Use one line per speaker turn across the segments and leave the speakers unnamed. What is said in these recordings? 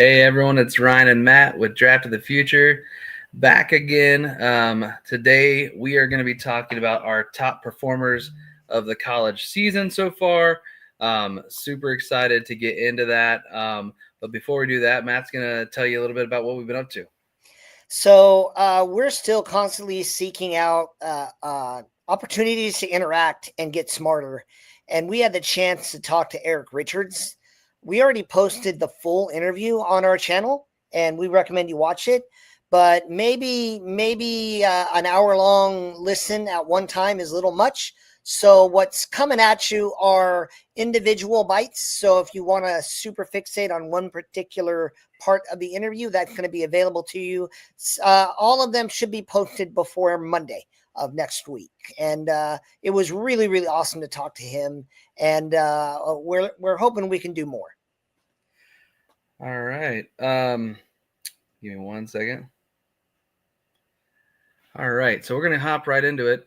Hey everyone, it's Ryan and Matt with Draft of the Future. Back again. Today we are going to be talking about our top performers of the college season so far. Super excited to get into that. But before we do that, Matt's going to tell you a little bit about what we've been up to.
So we're still constantly seeking out opportunities to interact and get smarter. And we had the chance to talk to Eric Richards. We already posted the full interview on our channel, and we recommend you watch it. But maybe an hour long listen at one time is a little much. So what's coming at you are individual bites. So if you want to super fixate on one particular part of the interview, that's going to be available to you. All of them should be posted before Monday of next week. And it was really, really awesome to talk to him. And we're hoping we can do more.
All right. Give me 1 second. All right. So we're going to hop right into it.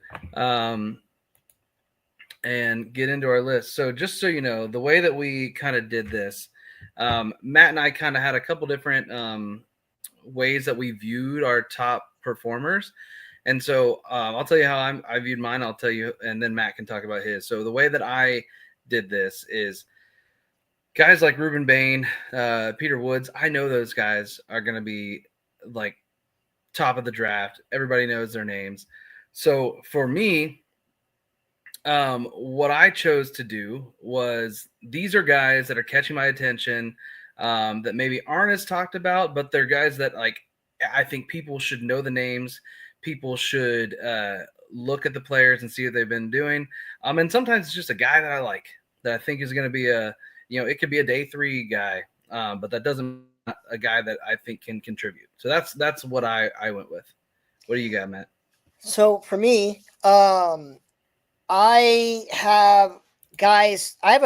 And get into our list. So just so you know, the way that we kind of did this, Matt and I kind of had a couple different ways that we viewed our top performers. And so I'll tell you how I viewed mine. I'll tell you, and then Matt can talk about his. So the way that I did this is guys like Ruben Bain, Peter Woods. I know those guys are going to be like top of the draft. Everybody knows their names. So for me, what I chose to do was these are guys that are catching my attention that maybe aren't as talked about, but they're guys that like I think people should know the names. People should look at the players and see what they've been doing. And sometimes it's just a guy that I like that I think is going to be it could be a day 3 guy, but that doesn't mean a guy that I think can contribute. So that's what I went with. What do you got, Matt?
So for me, I have guys. I have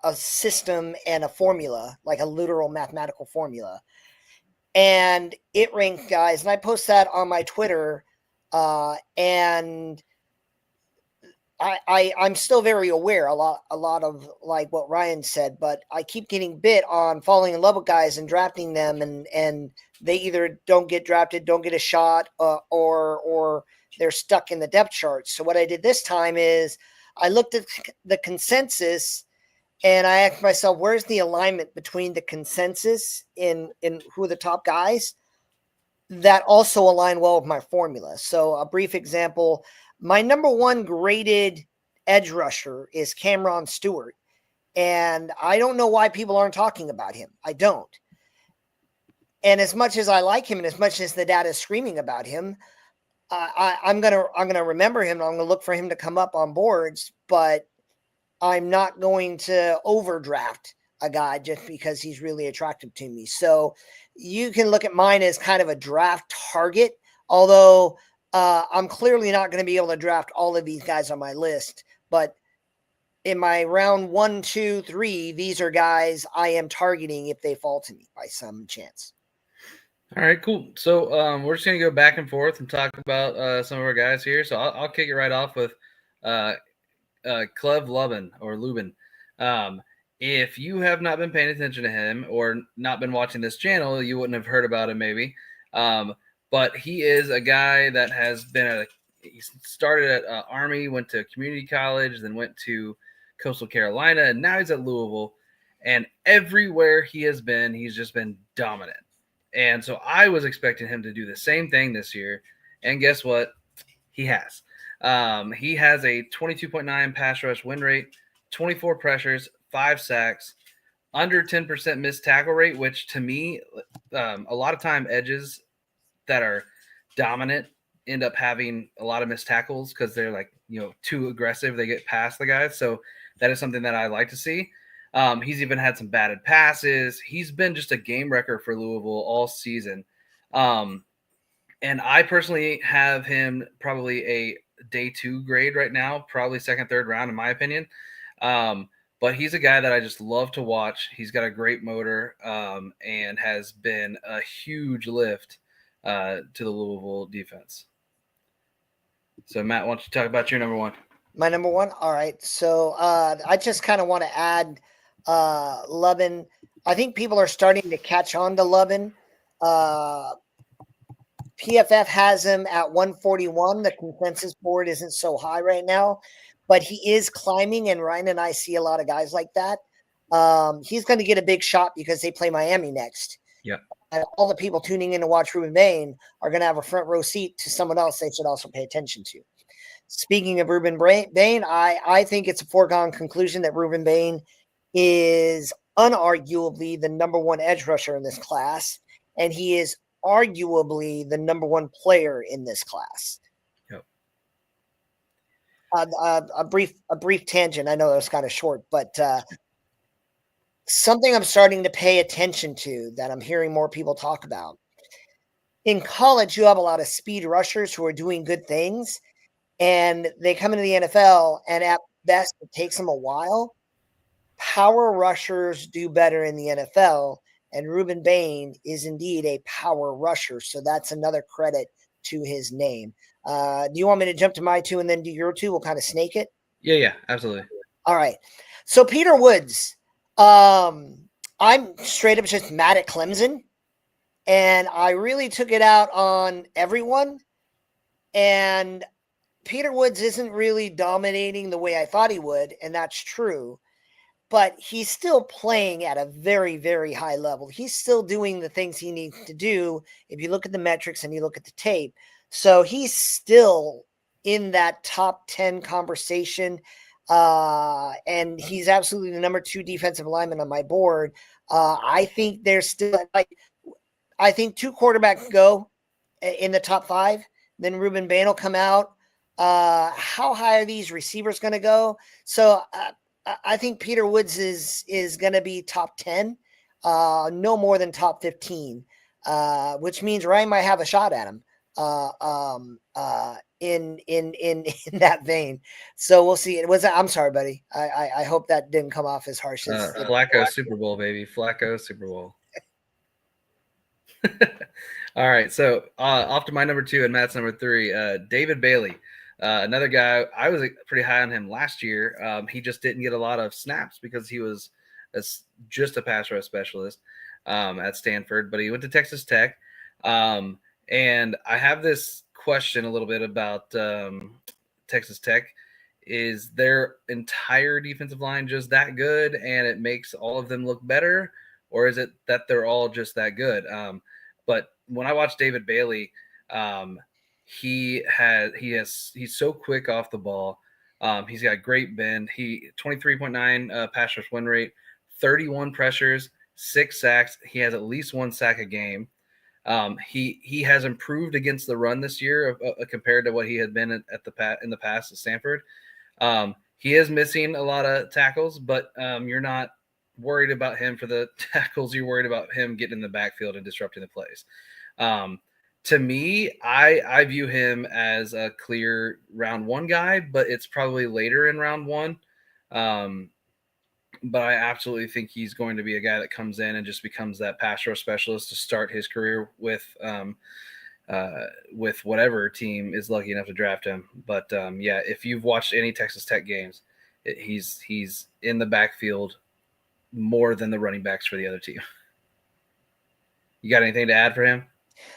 a system and a formula, like a literal mathematical formula, and it ranked guys. And I post that on my Twitter, and I'm still very aware a lot of like what Ryan said, but I keep getting bit on falling in love with guys and drafting them, and they either don't get drafted, don't get a shot, or they're stuck in the depth chart. So what I did this time is I looked at the consensus and I asked myself, where's the alignment between the consensus in who are the top guys that also align well with my formula. So a brief example, my number 1 graded edge rusher is Cameron Stewart. And I don't know why people aren't talking about him. I don't. And as much as I like him and as much as the data is screaming about him, I'm gonna remember him. I'm gonna look for him to come up on boards, but I'm not going to overdraft a guy just because he's really attractive to me. So you can look at mine as kind of a draft target, although I'm clearly not going to be able to draft all of these guys on my list. But in my round 1, 2, 3, these are guys I am targeting if they fall to me by some chance.
All right, cool. So we're just gonna go back and forth and talk about some of our guys here. So I'll kick it right off with uh, Clev Lubin or Lubin. If you have not been paying attention to him or not been watching this channel, you wouldn't have heard about him maybe. But he is a guy that has been he started at Army, went to community college, then went to Coastal Carolina, and now he's at Louisville. And everywhere he has been, he's just been dominant. And so I was expecting him to do the same thing this year. And guess what? He has. He has a 22.9 pass rush win rate, 24 pressures, 5 sacks, under 10% missed tackle rate, which to me, a lot of time edges that are dominant end up having a lot of missed tackles because they're like, too aggressive. They get past the guys. So that is something that I like to see. He's even had some batted passes. He's been just a game wrecker for Louisville all season. And I personally have him probably a day 2 grade right now, probably second, third round, in my opinion. But he's a guy that I just love to watch. He's got a great motor and has been a huge lift to the Louisville defense. So, Matt, why don't you talk about your number 1?
My number 1? All right. So I just kind of want to add Lubin. I think people are starting to catch on to Lubin. PFF has him at 141. The consensus board isn't so high right now, but he is climbing, and Ryan and I see a lot of guys like that. He's going to get a big shot because they play Miami next.
Yeah.
And all the people tuning in to watch Ruben Bain are going to have a front row seat to someone else they should also pay attention to. Speaking of Ruben Bain, I think it's a foregone conclusion that Ruben Bain is unarguably the number one edge rusher in this class, and he is arguably the number one player in this class.
Yep.
A brief tangent. I know that was kind of short, but something I'm starting to pay attention to that I'm hearing more people talk about. In college, you have a lot of speed rushers who are doing good things, and they come into the NFL, and at best, it takes them a while. Power rushers do better in the NFL, and Ruben Bain is indeed a power rusher, so that's another credit to his name. Do you want me to jump to my two and then do your two? We'll kind of snake it.
Yeah, absolutely.
All right. So Peter Woods, I'm straight up just mad at Clemson, and I really took it out on everyone. And Peter Woods isn't really dominating the way I thought he would, and that's true. But he's still playing at a very, very high level. He's still doing the things he needs to do if you look at the metrics and you look at the tape. So he's still in that top 10 conversation. And he's absolutely the number 2 defensive lineman on my board. I think there's still I think 2 quarterbacks go in the top 5. Then Ruben Bain will come out. How high are these receivers going to go? So I think Peter Woods is going to be top 10, no more than top 15, which means Ryan might have a shot at him in that vein. So we'll see. I'm sorry, buddy. I hope that didn't come off as harsh as
Flacco Super Bowl, baby. Flacco Super Bowl. All right, so off to my number 2 and Matt's number 3, David Bailey. Another guy, I was pretty high on him last year. He just didn't get a lot of snaps because he was just a pass rush specialist at Stanford, but he went to Texas Tech. And I have this question a little bit about Texas Tech. Is their entire defensive line just that good and it makes all of them look better? Or is it that they're all just that good? But when I watch David Bailey, he's so quick off the ball. He's got great bend. He 23.9 pass rush win rate, 31 pressures, 6 sacks. He has at least 1 sack a game. He has improved against the run this year compared to what he had been in the past at Stanford. He is missing a lot of tackles, but you're not worried about him for the tackles. You're worried about him getting in the backfield and disrupting the plays. To me, I view him as a clear round 1 guy, but it's probably later in round 1. But I absolutely think he's going to be a guy that comes in and just becomes that pass rush specialist to start his career with whatever team is lucky enough to draft him. But yeah, if you've watched any Texas Tech games, he's in the backfield more than the running backs for the other team. You got anything to add for him?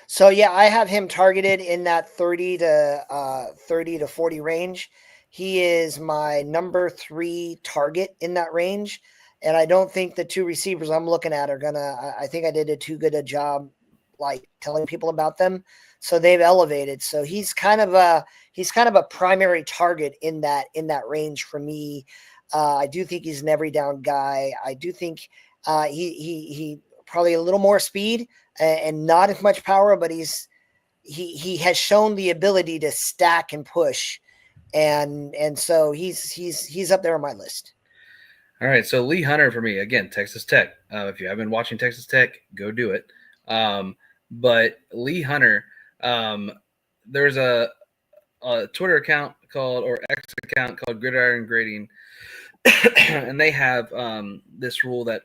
So yeah, I have him targeted in that 30 to 40 range. He is my number 3 target in that range. And I don't think the 2 receivers I'm looking at are I think I did a too good a job like telling people about them. So they've elevated. So he's kind of a primary target in that range for me. I do think he's an every down guy. I do think he probably a little more speed and not as much power, but he has shown the ability to stack and push. And so he's up there on my list.
All right, so Lee Hunter for me again, Texas Tech. If you haven't been watching Texas Tech, go do it. But Lee Hunter, there's a Twitter account or X account called Gridiron Grading, and they have this rule that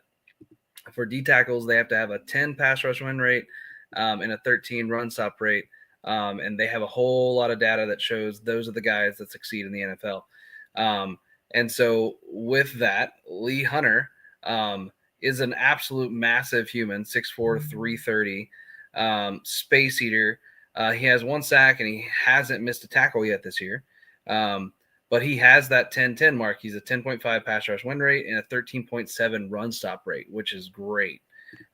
for D tackles they have to have a 10 pass rush win rate and a 13 run stop rate. And they have a whole lot of data that shows those are the guys that succeed in the NFL. And so with that, Lee Hunter is an absolute massive human, 6'4", 330, space eater. He has 1 sack, and he hasn't missed a tackle yet this year. But he has that 10-10 mark. He's a 10.5 pass rush win rate and a 13.7 run stop rate, which is great.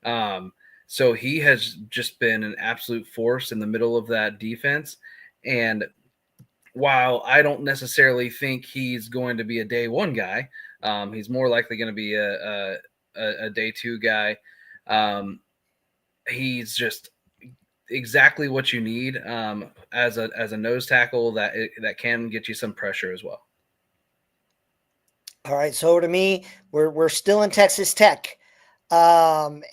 So he has just been an absolute force in the middle of that defense. And while I don't necessarily think he's going to be a day one guy, he's more likely going to be a day two guy. He's just exactly what you need as a nose tackle that can get you some pressure as well.
All right, so to me, we're still in Texas Tech, and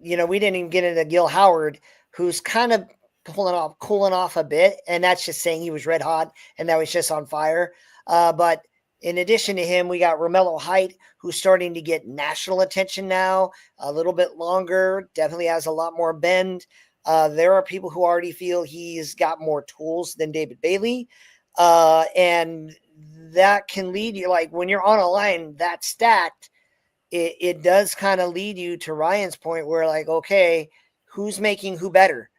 we didn't even get into Gil Howard, who's kind of cooling off a bit, and that's just saying he was red hot and now he's just on fire. But in addition to him, we got Romello Height, who's starting to get national attention now, a little bit longer, definitely has a lot more bend. There are people who already feel he's got more tools than David Bailey. And that can lead you, like when you're on a line that stacked, it does kind of lead you to Ryan's point where like, okay, who's making who better?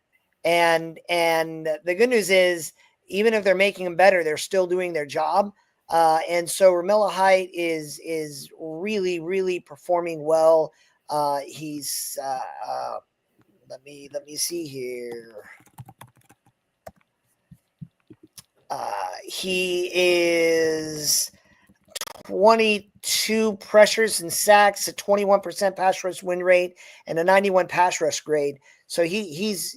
And the good news is, even if they're making them better, they're still doing their job. And so Romello Height is really, really performing well. He's let me see here. He is 22 pressures and sacks, a 21% pass rush win rate, and a 91 pass rush grade. So he's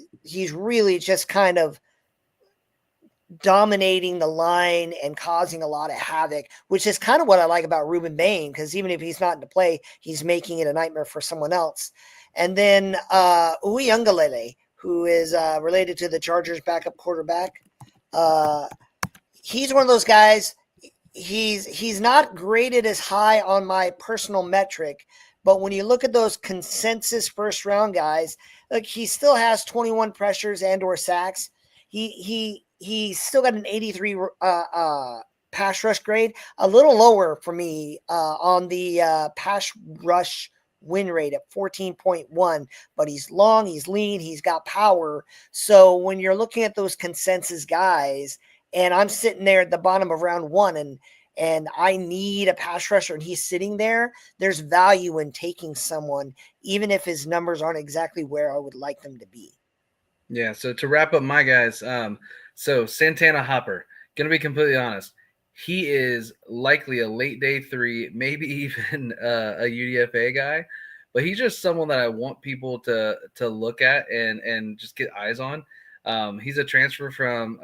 really just kind of dominating the line and causing a lot of havoc, which is kind of what I like about Rueben Bain, because even if he's not in the play, he's making it a nightmare for someone else. And then Uiagalelei, who is related to the Chargers backup quarterback. He's one of those guys. He's not graded as high on my personal metric, but when you look at those consensus first round guys, like he still has 21 pressures and or sacks. He's still got an 83 pass rush grade, a little lower for me on the pass rush win rate at 14.1, but he's long, he's lean, he's got power. So when you're looking at those consensus guys, and I'm sitting there at the bottom of round one, and I need a pass rusher, and he's sitting there, there's value in taking someone, even if his numbers aren't exactly where I would like them to be.
Yeah, so to wrap up my guys, so Santana Hopper, going to be completely honest, he is likely a late day 3, maybe even a UDFA guy, but he's just someone that I want people to look at and just get eyes on. He's a transfer from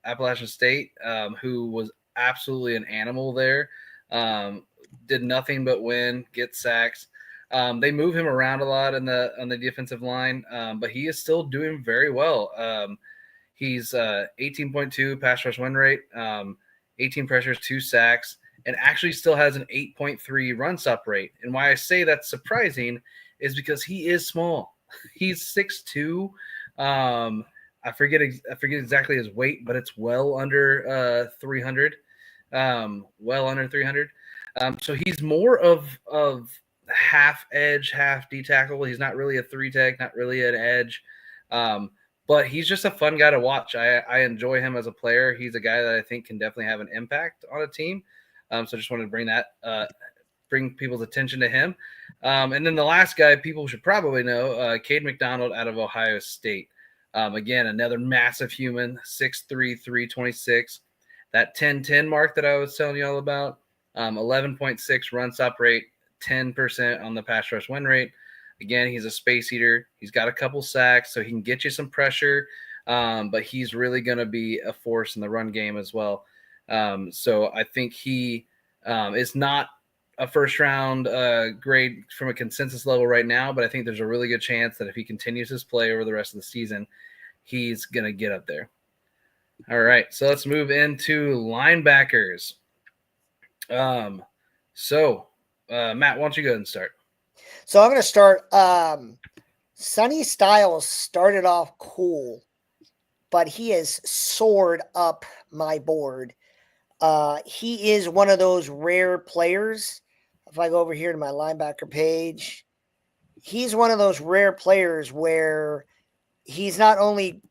Appalachian State, who was absolutely an animal there. Did nothing but win, get sacks. They move him around a lot on the defensive line, but he is still doing very well. He's 18.2 pass rush win rate, 18 pressures, 2 sacks, and actually still has an 8.3 run stop rate. And why I say that's surprising is because he is small. He's 6'2". I forget exactly his weight, but it's well under 300. Well under 300. So he's more of half edge, half D tackle. He's not really a 3 tech, not really an edge. But he's just a fun guy to watch. I enjoy him as a player. He's a guy that I think can definitely have an impact on a team. So just wanted to bring people's attention to him. And then the last guy people should probably know, Cade McDonald out of Ohio State. Again, another massive human, 6'3", 326. That 10-10 mark that I was telling you all about, 11.6 run stop rate, 10% on the pass rush win rate. Again, he's a space eater. He's got a couple sacks, so he can get you some pressure, but he's really going to be a force in the run game as well. So I think he is not a first-round grade from a consensus level right now, but I think there's a really good chance that if he continues his play over the rest of the season, he's going to get up there. All right, so let's move into linebackers. Matt, why don't you go ahead and start?
So I'm going to start. Sonny Styles started off cool, but he has soared up my board. He is one of those rare players. If I go over here to my linebacker page, he's one of those rare players where he's not only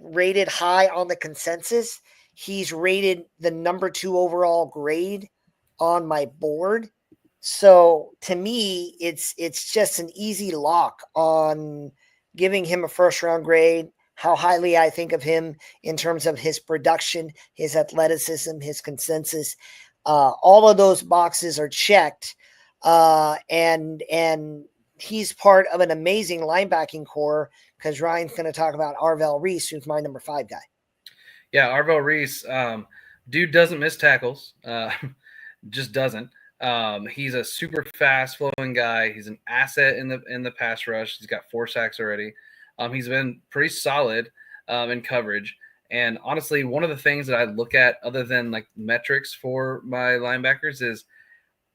rated high on the consensus, he's rated the number 2 overall grade on my board. So to me, it's just an easy lock on giving him a first round grade, how highly I think of him in terms of his production, his athleticism, his consensus. All of those boxes are checked. And he's part of an amazing linebacking core, because Ryan's going to talk about Arvell Reese, who's my number 5 guy.
Yeah, Arvell Reese, dude doesn't miss tackles, just doesn't. He's a super fast flowing guy. He's an asset in the pass rush. He's got 4 sacks already. He's been pretty solid in coverage. And honestly, one of the things that I look at other than like metrics for my linebackers is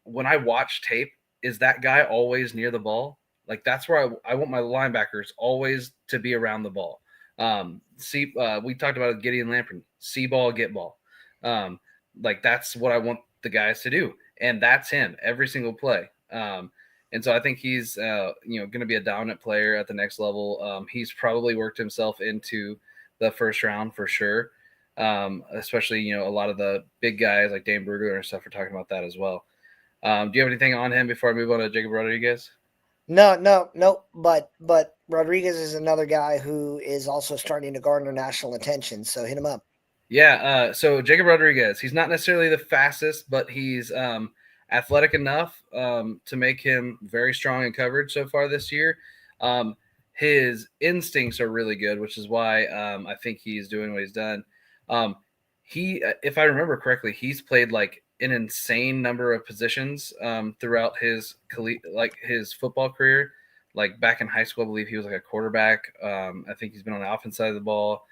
when I watch tape, is that guy always near the ball? Like that's where I want my linebackers always to be around the ball. We talked about Gideon Lamprey, see ball, get ball. Like that's what I want the guys to do. And that's him every single play. And so I think he's, going to be a dominant player at the next level. He's probably worked himself into the first round for sure. Especially, a lot of the big guys like Dane Brugler and stuff are talking about that as well. Do you have anything on him before I move on to Jacob Rodriguez?
No. But Rodriguez is another guy who is also starting to garner national attention. So hit him up.
Yeah. So Jacob Rodriguez, he's not necessarily the fastest, but he's athletic enough to make him very strong in coverage so far this year. His instincts are really good, which is why I think he's doing what he's done. If I remember correctly, he's played like an insane number of positions throughout his football career. Like back in high school, I believe he was like a quarterback. I think he's been on the offense side of the ball.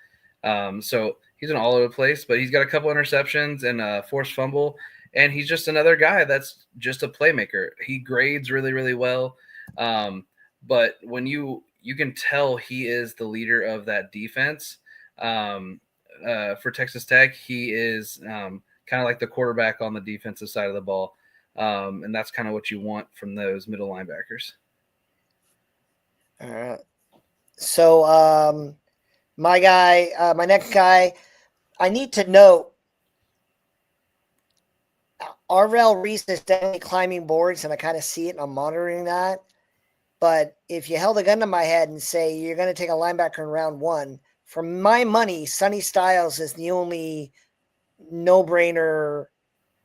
So he's been all over the place, but he's got a couple interceptions and a forced fumble. And he's just another guy that's just a playmaker. He grades really, really well. But when you can tell he is the leader of that defense for Texas Tech. He is kind of like the quarterback on the defensive side of the ball. And that's kind of what you want from those middle linebackers.
All right. So my next guy, I need to note, Arvell Reese is definitely climbing boards, and I kind of see it, and I'm monitoring that. But if you held a gun to my head and say you're going to take a linebacker in round 1, for my money, Sonny Styles is the only no-brainer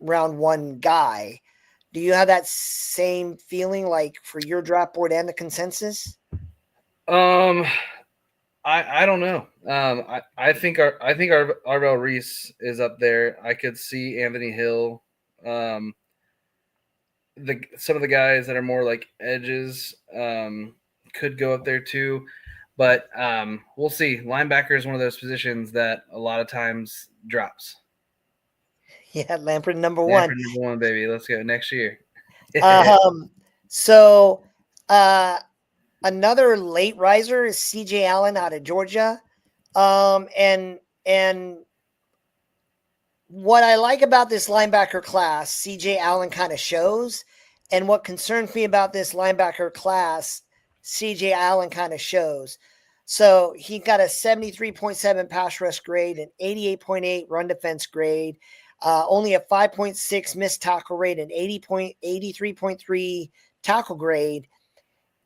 round 1 guy. Do you have that same feeling like for your draft board and the consensus?
I don't know. I think Arvell Reese is up there. I could see Anthony Hill. Some of the guys that are more like edges could go up there too, but we'll see. Linebacker is one of those positions that a lot of times drops.
Yeah, Lamprey number 1.
Lamprey number 1, baby. Let's go next year.
So another late riser is CJ Allen out of Georgia. And what I like about this linebacker class, CJ Allen kind of shows. And what concerns me about this linebacker class, CJ Allen kind of shows. So he got a 73.7 pass rush grade, an 88.8 run defense grade, only a 5.6 missed tackle rate, an 83.3 tackle grade.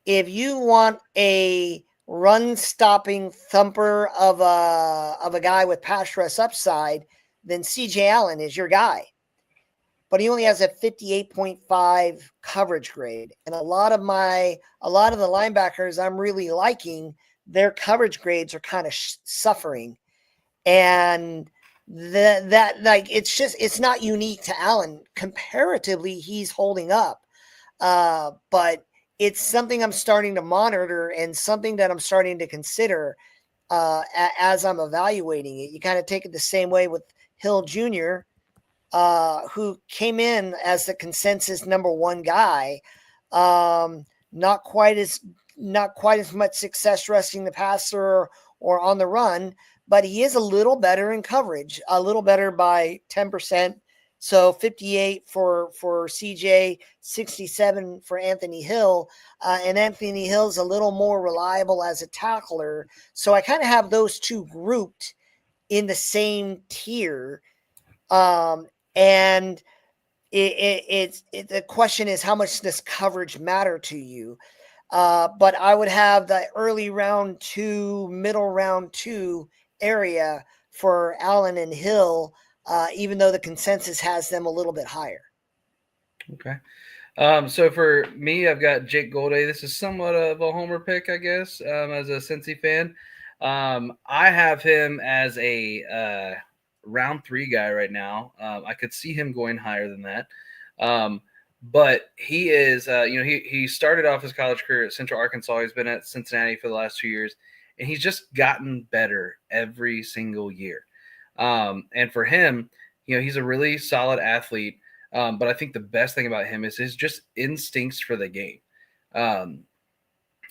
If you want a run-stopping thumper of a guy with pass rush upside, then CJ Allen is your guy. But he only has a 58.5 coverage grade. And a lot of the linebackers I'm really liking, their coverage grades are kind of suffering. And it's not unique to Allen. Comparatively, he's holding up. But it's something I'm starting to monitor and something that I'm starting to consider as I'm evaluating it. You kind of take it the same way with Hill Jr., who came in as the consensus number 1 guy. Not quite as much success rushing the passer or on the run, but he is a little better in coverage, a little better by 10%. So 58 for CJ, 67 for Anthony Hill. And Anthony Hill's a little more reliable as a tackler. So I kind of have those two grouped in the same tier. And the question is, how much does coverage matter to you? But I would have the early round 2, middle round 2 area for Allen and Hill, even though the consensus has them a little bit higher.
Okay. So for me, I've got Jake Golday. This is somewhat of a homer pick, I guess, as a Cincy fan. I have him as a round 3 guy right now. I could see him going higher than that. But he is, he started off his college career at Central Arkansas. He's been at Cincinnati for the last 2 years, and he's just gotten better every single year. And for him, he's a really solid athlete. But I think the best thing about him is his just instincts for the game.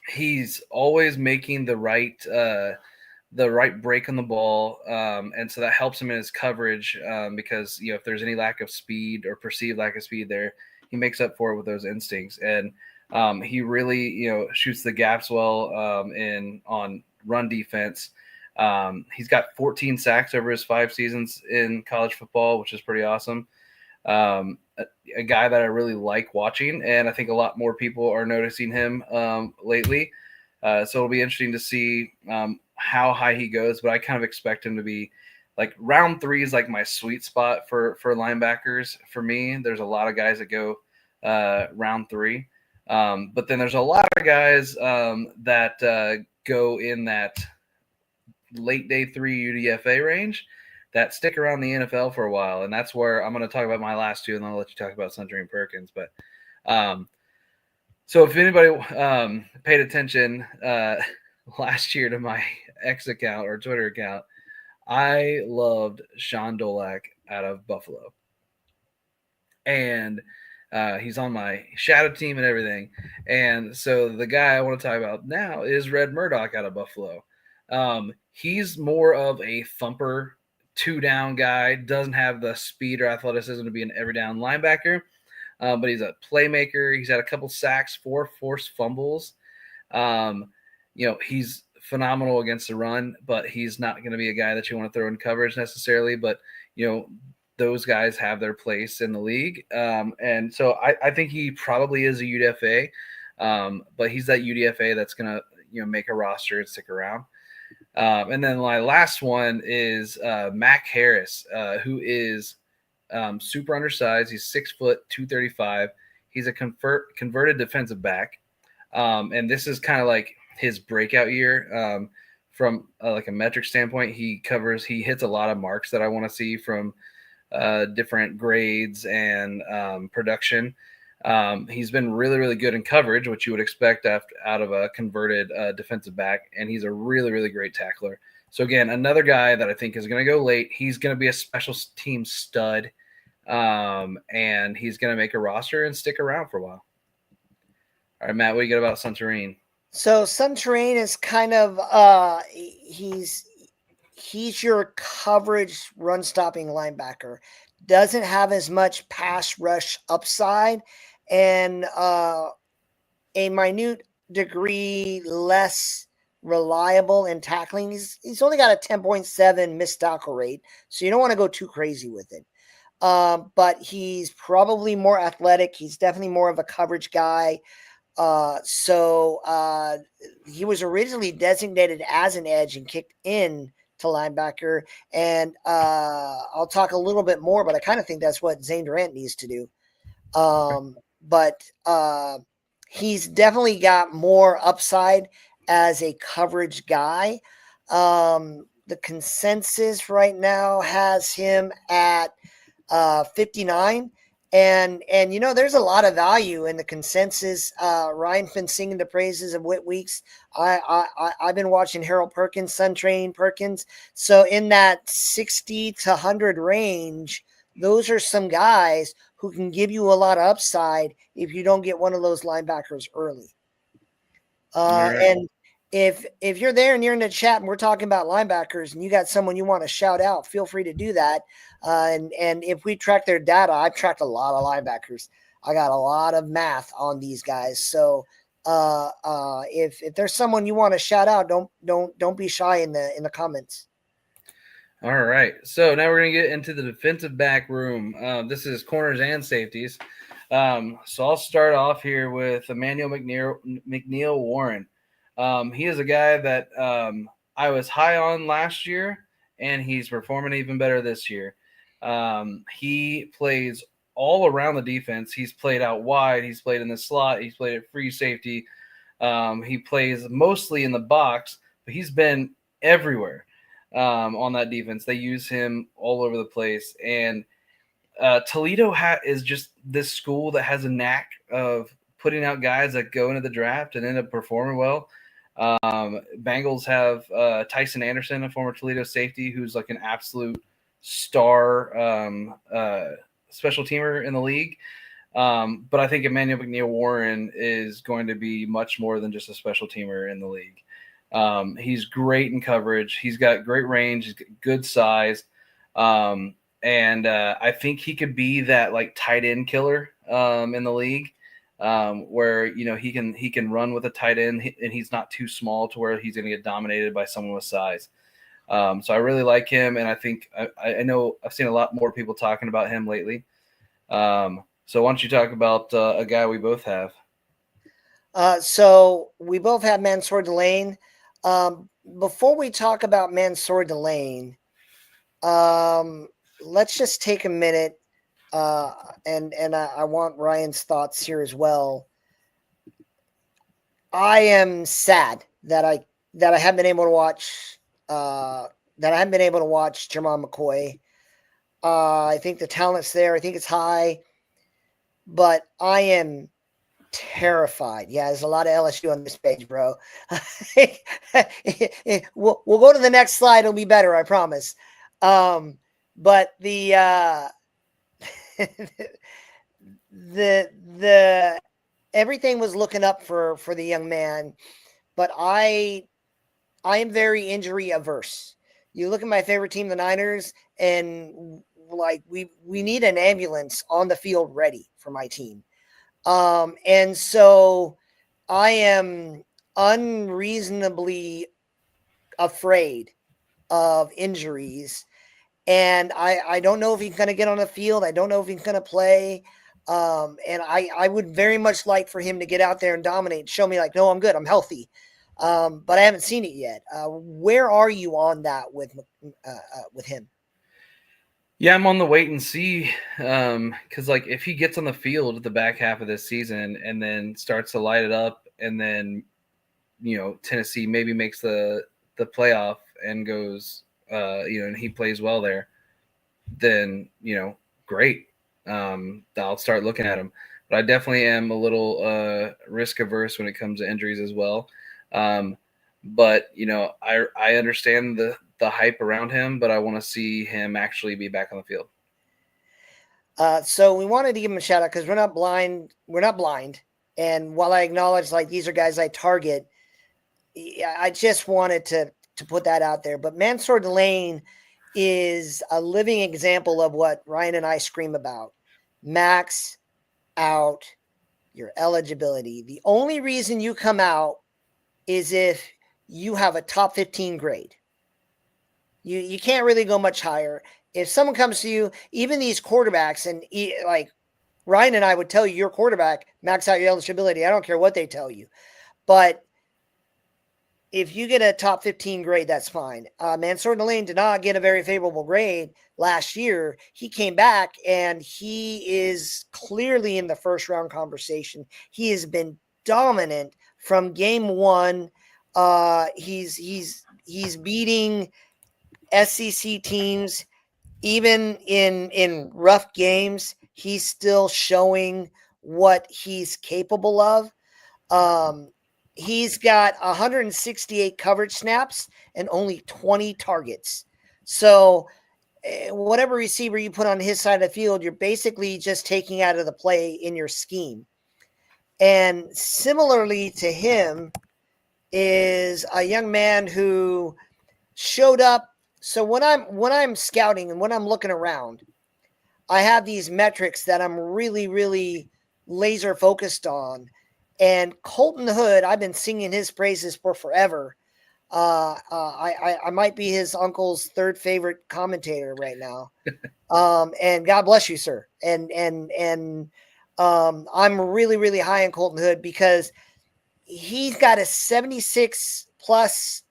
He's always making the right break on the ball, and so that helps him in his coverage because if there's any lack of speed or perceived lack of speed there, he makes up for it with those instincts. And he really shoots the gaps well on run defense. He's got 14 sacks over his 5 seasons in college football, which is pretty awesome. A guy that I really like watching, and I think a lot more people are noticing him lately. So it'll be interesting to see how high he goes, but I kind of expect him to be like round 3 is like my sweet spot for linebackers. For me, there's a lot of guys that go round 3. But then there's a lot of guys that go in that late day 3 UDFA range that stick around the NFL for a while. And that's where I'm going to talk about my last 2, and then I'll let you talk about Suntarine Perkins. But so if anybody paid attention last year to my X account or Twitter account, I loved Sean Dolak out of Buffalo. And he's on my shadow team and everything. And so the guy I want to talk about now is Red Murdoch out of Buffalo. He's more of a thumper, 2-down guy, doesn't have the speed or athleticism to be an every down linebacker, but he's a playmaker. He's had a couple sacks, 4 forced fumbles. He's phenomenal against the run, but he's not going to be a guy that you want to throw in coverage necessarily. But, those guys have their place in the league. And so I think he probably is a UDFA, but he's that UDFA that's going to, make a roster and stick around. And then my last one is Mac Harris, who is super undersized. He's 6 foot, 235. He's a converted defensive back. And this is kind of like his breakout year from like a metric standpoint. He hits a lot of marks that I want to see from different grades and production. He's been really, really good in coverage, which you would expect out of a converted defensive back, and he's a really, really great tackler. So again, another guy that I think is going to go late. He's going to be a special team stud, and he's going to make a roster and stick around for a while. All right, Matt, what do you got about Suntarine?
So Suntarine is kind of he's your coverage run stopping linebacker. Doesn't have as much pass rush upside, and a minute degree less reliable in tackling. He's only got a 10.7 missed tackle rate, so you don't want to go too crazy with it. But he's probably more athletic. He's definitely more of a coverage guy. So he was originally designated as an edge and kicked in to linebacker. And I'll talk a little bit more, but I kind of think that's what Zane Durant needs to do. But he's definitely got more upside as a coverage guy. The consensus right now has him at 59. And there's a lot of value in the consensus. Ryan's been singing the praises of Whit Weeks. I've been watching Harold Perkins, Suntarine Perkins. So in that 60 to 100 range, those are some guys who can give you a lot of upside if you don't get one of those linebackers early. Right. And if you're there and you're in the chat and we're talking about linebackers and you got someone you want to shout out, feel free to do that. And if we track their data, I've tracked a lot of linebackers. I got a lot of math on these guys. So if there's someone you want to shout out, don't be shy in the comments.
All right. So now we're going to get into the defensive back room. This is corners and safeties. So I'll start off here with Emmanuel McNeil Warren. He is a guy that I was high on last year, and he's performing even better this year. He plays all around the defense. He's played out wide. He's played in the slot. He's played at free safety. He plays mostly in the box, but he's been everywhere on that defense. They use him all over the place. And Toledo is just this school that has a knack of putting out guys that go into the draft and end up performing well. Bengals have Tyson Anderson, a former Toledo safety, who's like an absolute star special teamer in the league. But I think Emmanuel McNeil Warren is going to be much more than just a special teamer in the league. He's great in coverage. He's got great range. He's got good size. And I think he could be that like tight end killer in the league, where he can run with a tight end and he's not too small to where he's going to get dominated by someone with size. So I really like him, and I think I know I've seen a lot more people talking about him lately. So why don't you talk about a guy we both have?
So we both have Mansour Delane. Before we talk about Mansour Delane, let's just take a minute, and I want Ryan's thoughts here as well. I am sad that I haven't been able to watch Jermon McCoy. I think the talent's there. I think it's high, but I am terrified. Yeah, there's a lot of LSU on this page, bro. We'll go to the next slide. It'll be better, I promise. But the everything was looking up for the young man, but I am very injury averse. You look at my favorite team, the Niners, and like we need an ambulance on the field ready for my team. And so I am unreasonably afraid of injuries. And I don't know if he's going to get on the field. I don't know if he's going to play. And I would very much like for him to get out there and dominate, show me like, no, I'm good, I'm healthy. But I haven't seen it yet. Where are you on that with him?
Yeah, I'm on the wait and see, because like if he gets on the field at the back half of this season and then starts to light it up, and then Tennessee maybe makes the playoff and goes, and he plays well there, then great. I'll start looking at him. But I definitely am a little risk averse when it comes to injuries as well. But I understand the hype around him, but I want to see him actually be back on the field.
So we wanted to give him a shout out because we're not blind. And while I acknowledge like these are guys I target, I just wanted to put that out there. But Mansour Delane is a living example of what Ryan and I scream about. Max out your eligibility. The only reason you come out is if you have a top 15 grade. You can't really go much higher. If someone comes to you, even these quarterbacks, and like Ryan and I would tell you, your quarterback, max out your eligibility. I don't care what they tell you. But if you get a top 15 grade, that's fine. Mansour Delane did not get a very favorable grade last year. He came back, and he is clearly in the first round conversation. He has been dominant from game one. He's beating SEC teams, even in rough games. He's still showing what he's capable of. He's got 168 coverage snaps and only 20 targets. So whatever receiver you put on his side of the field, you're basically just taking out of the play in your scheme. And similarly to him is a young man who showed up. So when I'm scouting and when I'm looking around, I have these metrics that I'm really, really laser focused on. And Colton Hood, I've been singing his praises for forever. I might be his uncle's third favorite commentator right now. And God bless you, sir. And I'm really, really high on Colton Hood because he's got a 76 plus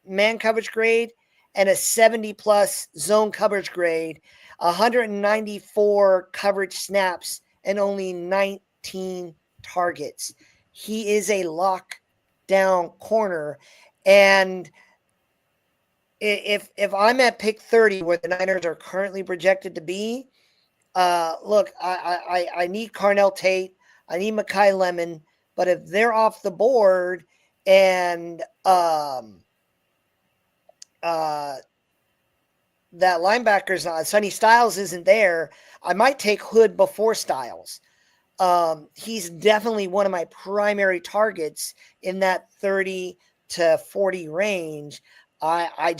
man coverage grade and a 70 plus zone coverage grade, 194 coverage snaps, and only 19 targets. He is a lockdown corner. And if I'm at pick 30, where the Niners are currently projected to be, look, I need Carnell Tate, I need Makai Lemon, but if they're off the board and that linebacker's not, Sonny Styles isn't there, I might take Hood before Styles. He's definitely one of my primary targets in that 30 to 40 range. I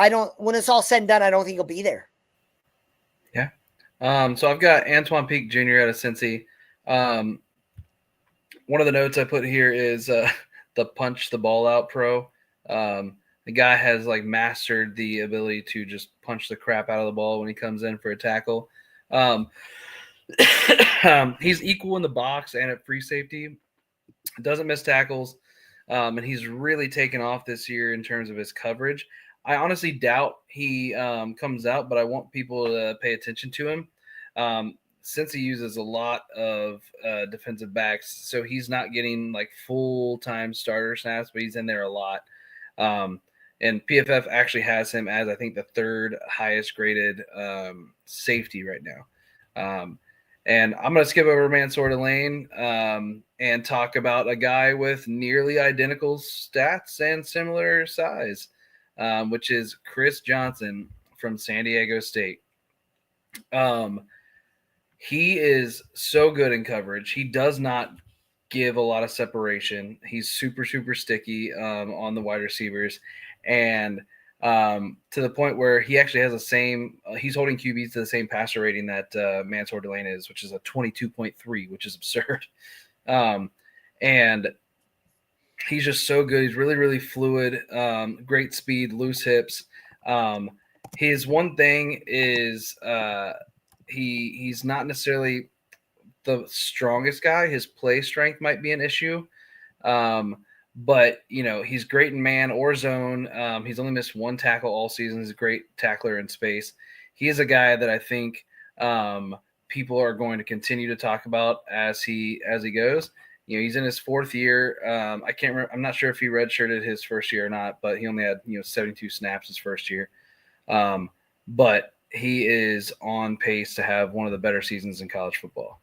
don't, when it's all said and done, I don't think he'll be there.
Yeah. So I've got Antoine Peak Jr. out of Cincy. One of the notes I put here is the punch the ball out pro. The guy has like mastered the ability to just punch the crap out of the ball when he comes in for a tackle. He's equal in the box and at free safety. Doesn't miss tackles. And he's really taken off this year in terms of his coverage. I honestly doubt he comes out, but I want people to pay attention to him. Since he uses a lot of defensive backs, so he's not getting like full-time starter snaps, but he's in there a lot. And PFF actually has him as, I think, the third highest graded safety right now. And I'm going to skip over Mansour Delane and talk about a guy with nearly identical stats and similar size, which is Chris Johnson from San Diego State. He is so good in coverage. He does not give a lot of separation. He's super, super sticky on the wide receivers. And to the point where he actually has the same he's holding QBs to the same passer rating that Mansour Delane is, which is a 22.3, which is absurd. And he's just so good. He's really, really fluid, great speed, loose hips. His one thing is he's not necessarily the strongest guy. His play strength might be an issue. But, he's great in man or zone. He's only missed one tackle all season. He's a great tackler in space. He is a guy that I think people are going to continue to talk about as he goes. He's in his fourth year. I can't remember. I'm not sure if he redshirted his first year or not, but he only had 72 snaps his first year. But he is on pace to have one of the better seasons in college football.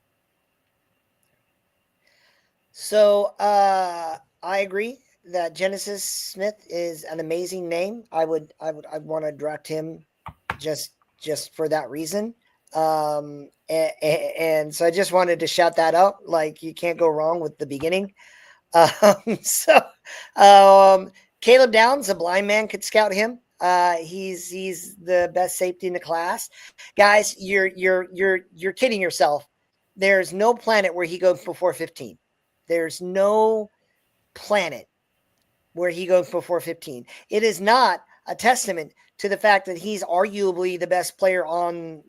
So I agree that Genesis Smith is an amazing name. I would want to draft him just for that reason. And so I just wanted to shout that out. Like, you can't go wrong with the beginning. Caleb Downs, a blind man, could scout him. He's the best safety in the class. Guys, you're kidding yourself. There's no planet where he goes before 15. There's no planet where he goes before 15. It is not a testament to the fact that he's arguably the best player on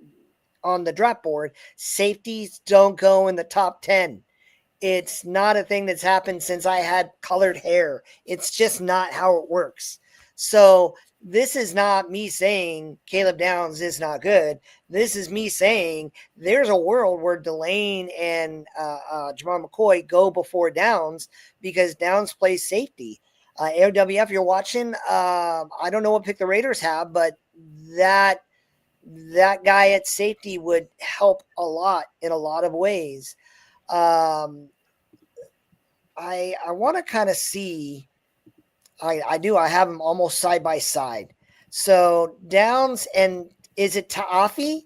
the draft board. Safeties don't go in the top 10. It's not a thing that's happened since I had colored hair. It's just not how it works. So this is not me saying Caleb Downs is not good. This is me saying there's a world where Delane and Jamar McCoy go before Downs because Downs plays safety. AOWF, you're watching. I don't know what pick the Raiders have, but that guy at safety would help a lot in a lot of ways. I want to kind of see. I do. I have them almost side by side. So Downs, and is it Ta'afi?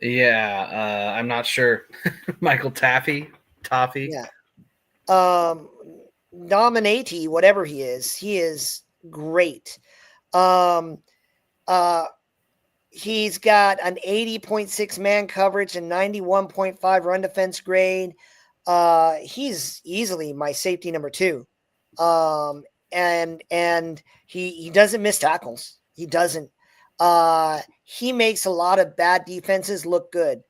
Yeah, I'm not sure. Michael Toffee.
Yeah. dominati, whatever he is great. Um, he's got an 80.6 man coverage and 91.5 run defense grade. He's easily my safety number 2. And he doesn't miss tackles. He doesn't. He makes a lot of bad defenses look good.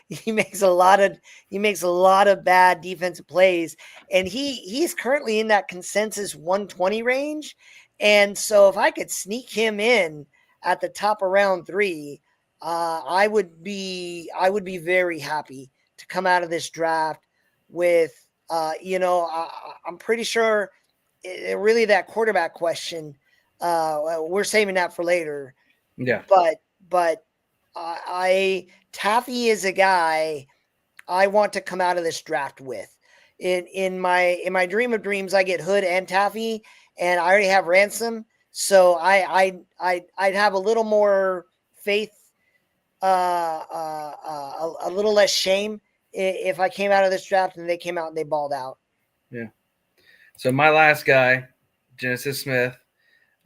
He makes a lot of bad defensive plays, and he's currently in that consensus 120 range. And so if I could sneak him in at the top of round 3, I would be very happy to come out of this draft with I'm pretty sure really that quarterback question, we're saving that for later.
Yeah.
But Taffy is a guy I want to come out of this draft with. In my dream of dreams, I get Hood and Taffy, and I already have Ransom, so I'd have a little more faith, a little less shame if I came out of this draft and they came out and they balled out.
Yeah. So my last guy, Genesis Smith.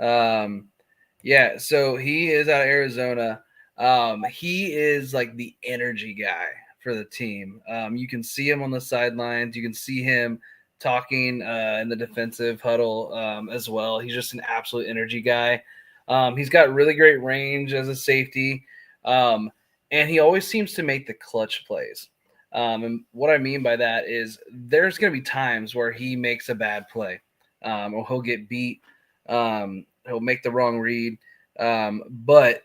Yeah, so he is out of Arizona. He is like the energy guy for the team. You can see him on the sidelines. You can see him talking in the defensive huddle as well. He's just an absolute energy guy. He's got really great range as a safety, and he always seems to make the clutch plays. And what I mean by that is there's going to be times where he makes a bad play, or he'll get beat. He'll make the wrong read. But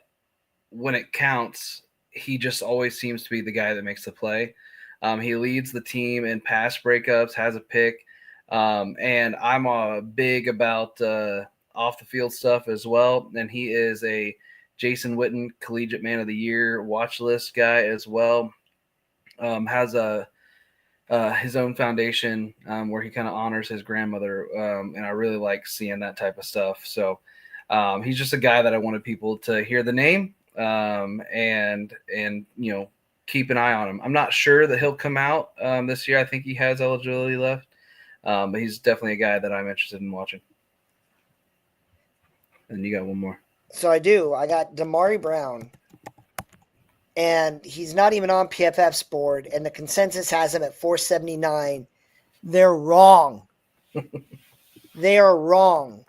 when it counts, he just always seems to be the guy that makes the play. He leads the team in pass breakups, has a pick. And I'm big about off the field stuff as well. And he is a Jason Witten Collegiate Man of the Year watch list guy as well. Has his own foundation where he kind of honors his grandmother. And I really like seeing that type of stuff. So he's just a guy that I wanted people to hear the name and keep an eye on him. I'm not sure that he'll come out this year. I think he has eligibility left, but he's definitely a guy that I'm interested in watching. And you got one more.
So I do. I got Damari Brown, and he's not even on PFF's board, and the consensus has him at 479. They're wrong. They are wrong.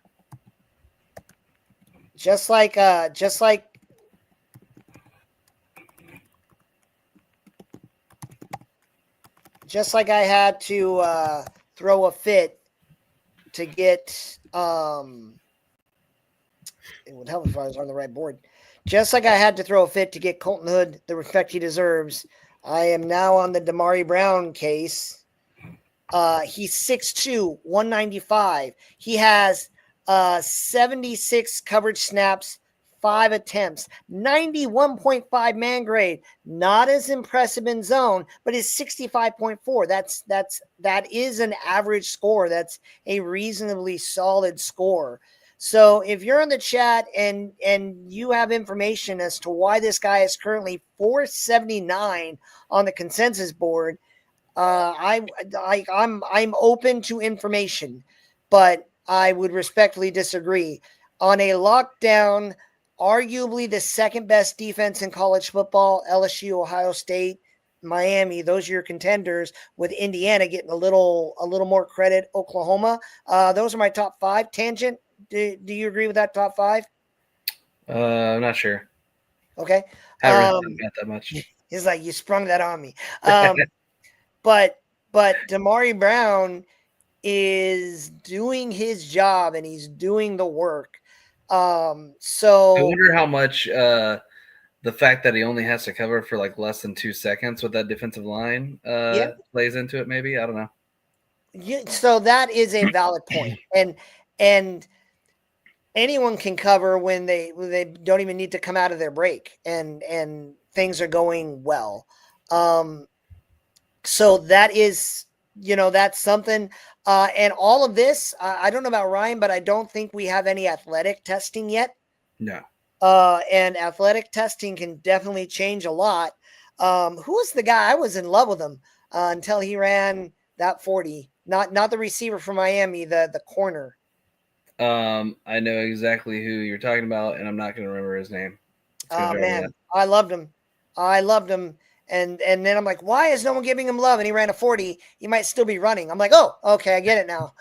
Just like I had to throw a fit to get it would help if I was on the right board. Just like I had to throw a fit to get Colton Hood the respect he deserves, I am now on the Damari Brown case. He's 6'2", 195. He has 76 coverage snaps, 5 attempts, 91.5 man grade. Not as impressive in zone, but is 65.4. That is an average score. That's a reasonably solid score. So if you're in the chat and you have information as to why this guy is currently 479 on the consensus board, I'm open to information, but I would respectfully disagree. On a lockdown, arguably the second best defense in college football, LSU, Ohio State, Miami, those are your contenders, with Indiana getting a little more credit, Oklahoma. Those are my top 5. Tangent, do you agree with that top 5?
I'm not sure.
Okay.
Haven't really got that much.
It's like you sprung that on me. But Damari Brown is doing his job and he's doing the work. So
I wonder how much the fact that he only has to cover for like less than 2 seconds with that defensive line plays into it. Maybe, I don't know.
So that is a valid point. And anyone can cover when they don't even need to come out of their break and things are going well. So that is, that's something. And all of this, I don't know about Ryan, but I don't think we have any athletic testing yet.
No.
And athletic testing can definitely change a lot. Who was the guy? I was in love with him until he ran that 40, not the receiver from Miami, the corner.
I know exactly who you're talking about, and I'm not going to remember his name.
Oh man, I loved him. And then I'm like, why is no one giving him love? And he ran a 40. He might still be running. I'm like, oh, okay, I get it now.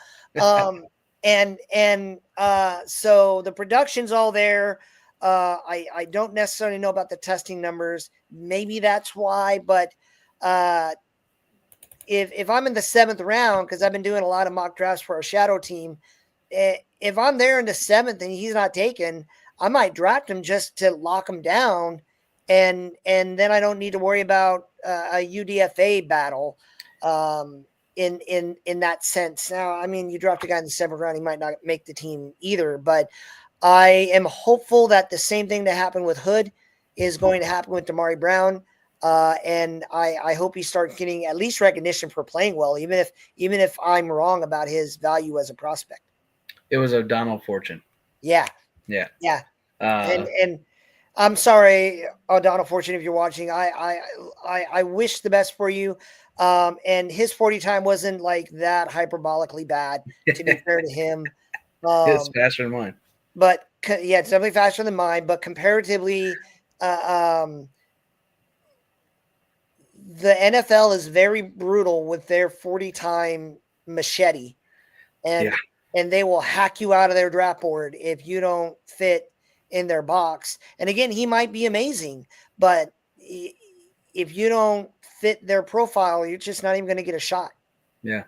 So the production's all there. I don't necessarily know about the testing numbers. Maybe that's why, but if I'm in the 7th round, because I've been doing a lot of mock drafts for our shadow team, if I'm there in the 7th and he's not taken, I might draft him just to lock him down, and then I don't need to worry about a UDFA battle in that sense. Now, I mean, you draft a guy in the 7th round, he might not make the team either, but I am hopeful that the same thing that happened with Hood is going to happen with Damari Brown. And I hope he starts getting at least recognition for playing well, even if I'm wrong about his value as a prospect.
It was O'Donnell Fortune.
Yeah. And I'm sorry, O'Donnell Fortune, if you're watching. I wish the best for you. And his 40 time wasn't like that hyperbolically bad, to be fair to him.
It's faster than mine.
But yeah, it's definitely faster than mine. But comparatively, the NFL is very brutal with their 40 time machete, and they will hack you out of their draft board if you don't fit in their box. And again, he might be amazing, but if you don't fit their profile, you're just not even going to get a shot.
Yeah.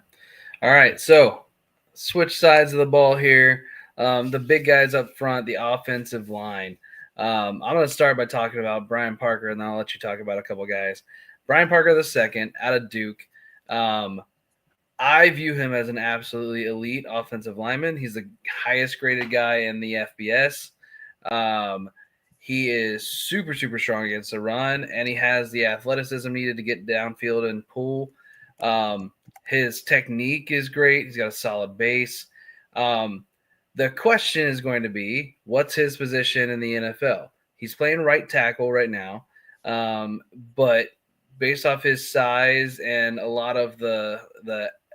All right. So switch sides of the ball here. The big guys up front, the offensive line. I'm going to start by talking about Brian Parker, and then I'll let you talk about a couple guys. Brian Parker II out of Duke. I view him as an absolutely elite offensive lineman. He's the highest graded guy in the FBS. He is super, super strong against the run, and he has the athleticism needed to get downfield and pull. His technique is great. He's got a solid base. The question is going to be, what's his position in the NFL? He's playing right tackle right now, but based off his size and a lot of the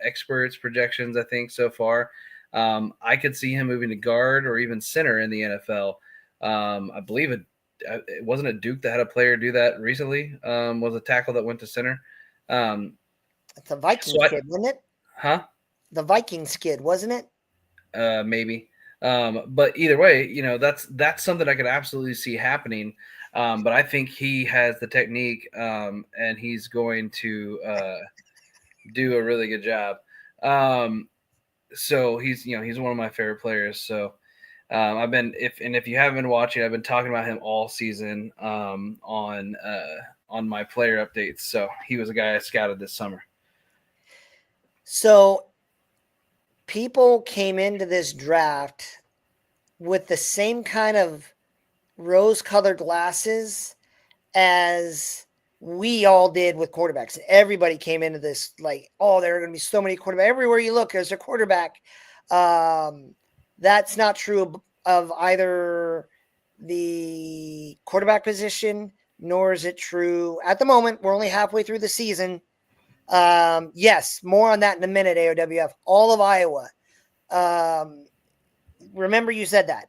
experts' projections, I think so far, I could see him moving to guard or even center in the NFL. I believe it wasn't a Duke that had a player do that recently. Was a tackle that went to center.
It's a Vikings kid, wasn't it?
Huh?
The Vikings kid, wasn't it?
Maybe. But either way, that's something I could absolutely see happening. But I think he has the technique, and he's going to do a really good job. So he's one of my favorite players. So if you haven't been watching, I've been talking about him all season on my player updates. So he was a guy I scouted this summer.
So people came into this draft with the same kind of rose-colored glasses as we all did with quarterbacks. Everybody came into this like, oh, there are going to be so many quarterbacks. Everywhere you look, there's a quarterback. That's not true of either the quarterback position, nor is it true at the moment. We're only halfway through the season. Yes, more on that in a minute, AOWF. All of Iowa. Remember you said that.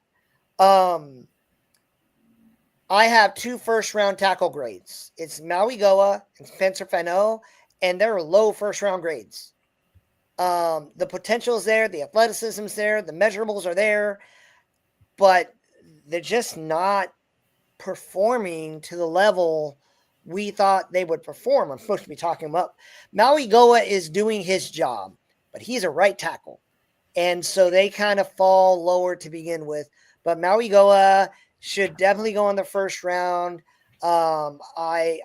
I have 2 first-round tackle grades. It's Maui Goa and Spencer Fano, and they're low first-round grades. The potential is there. The athleticism is there. The measurables are there. But they're just not performing to the level we thought they would perform. I'm supposed to be talking about Maui Goa is doing his job, but he's a right tackle. And so they kind of fall lower to begin with. But Maui Goa should definitely go in the first round. I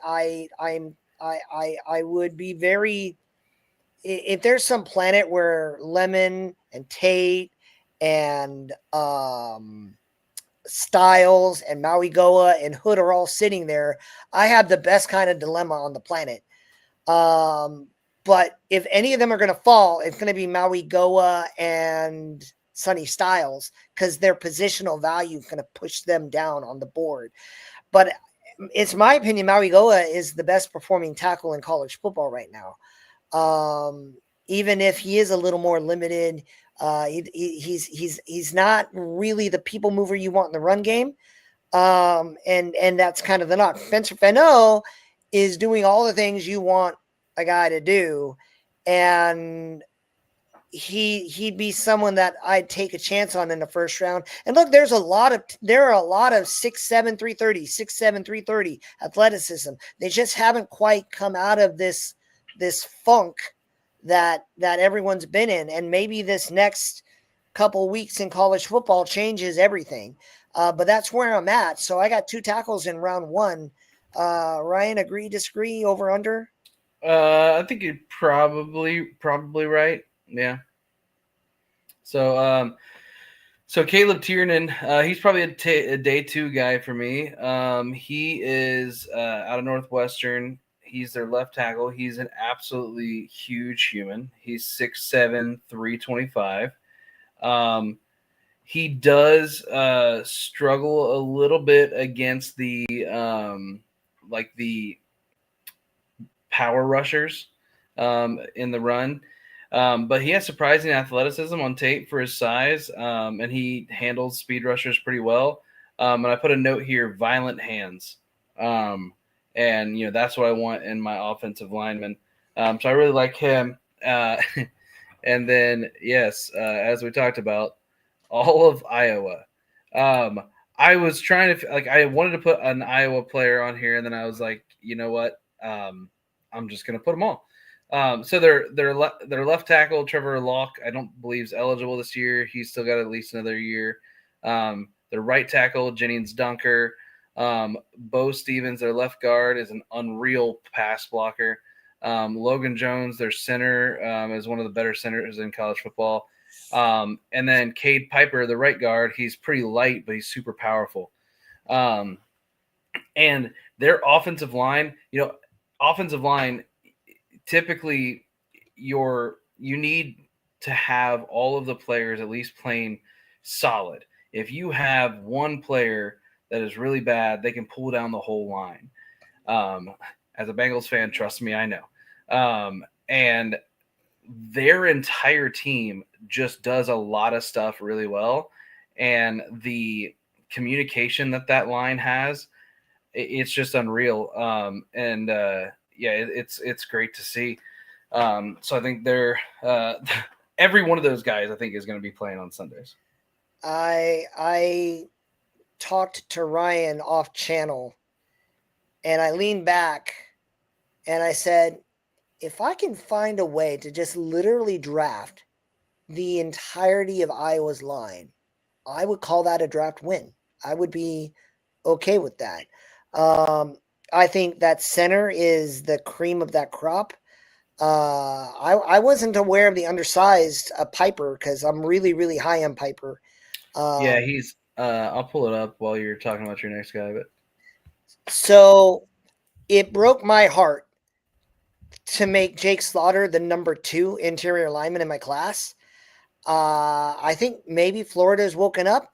would be very, if there's some planet where Lemon and Tate and Styles and Maui Goa and Hood are all sitting there, I have the best kind of dilemma on the planet. But if any of them are going to fall, it's going to be Maui Goa and Sonny Styles, because their positional value is going to push them down on the board. But it's my opinion, Maui Goa is the best performing tackle in college football right now. even if he is a little more limited. He's not really the people mover you want in the run game. And that's kind of the knock. Spencer Fano is doing all the things you want a guy to do, and he'd be someone that I'd take a chance on in the first round. And look, there are a lot of 6'7", 330, 6'7", 330 athleticism. They just haven't quite come out of this funk that everyone's been in. And maybe this next couple weeks in college football changes everything. But that's where I'm at. So I got 2 tackles in round 1. Ryan, agree, disagree, over, under?
I think you're probably right. Yeah. So so Caleb Tiernan, he's probably a day 2 guy for me. He is out of Northwestern. He's their left tackle. He's an absolutely huge human. He's 6'7", 325. He does struggle a little bit against the the power rushers in the run. But he has surprising athleticism on tape for his size, and he handles speed rushers pretty well. And I put a note here, violent hands. And, that's what I want in my offensive lineman. So I really like him. And then, yes, as we talked about, all of Iowa. I was trying to I wanted to put an Iowa player on here, and then I was like, you know what? I'm just going to put them all. So their left tackle Trevor Locke, I don't believe is eligible this year. He's still got at least another year. Their right tackle Jennings Dunker, Bo Stevens, their left guard, is an unreal pass blocker. Logan Jones, their center, is one of the better centers in college football. And then Cade Piper, the right guard, he's pretty light, but he's super powerful. And their offensive line, typically you need to have all of the players at least playing solid. If you have one player that is really bad, they can pull down the whole line. As a Bengals fan, trust me, I know. And their entire team just does a lot of stuff really well. And the communication that line has, it's just unreal. It's great to see. So I think they're every one of those guys I think is going to be playing on Sundays.
I talked to Ryan off channel, and I leaned back and I said, if I can find a way to just literally draft the entirety of Iowa's line, I would call that a draft win. I would be okay with that. I think that center is the cream of that crop. I wasn't aware of the undersized Piper because I'm really, really high on Piper.
Yeah, he's I'll pull it up while you're talking about your next guy. But
so it broke my heart to make Jake Slaughter the number 2 interior lineman in my class. I think maybe Florida's woken up.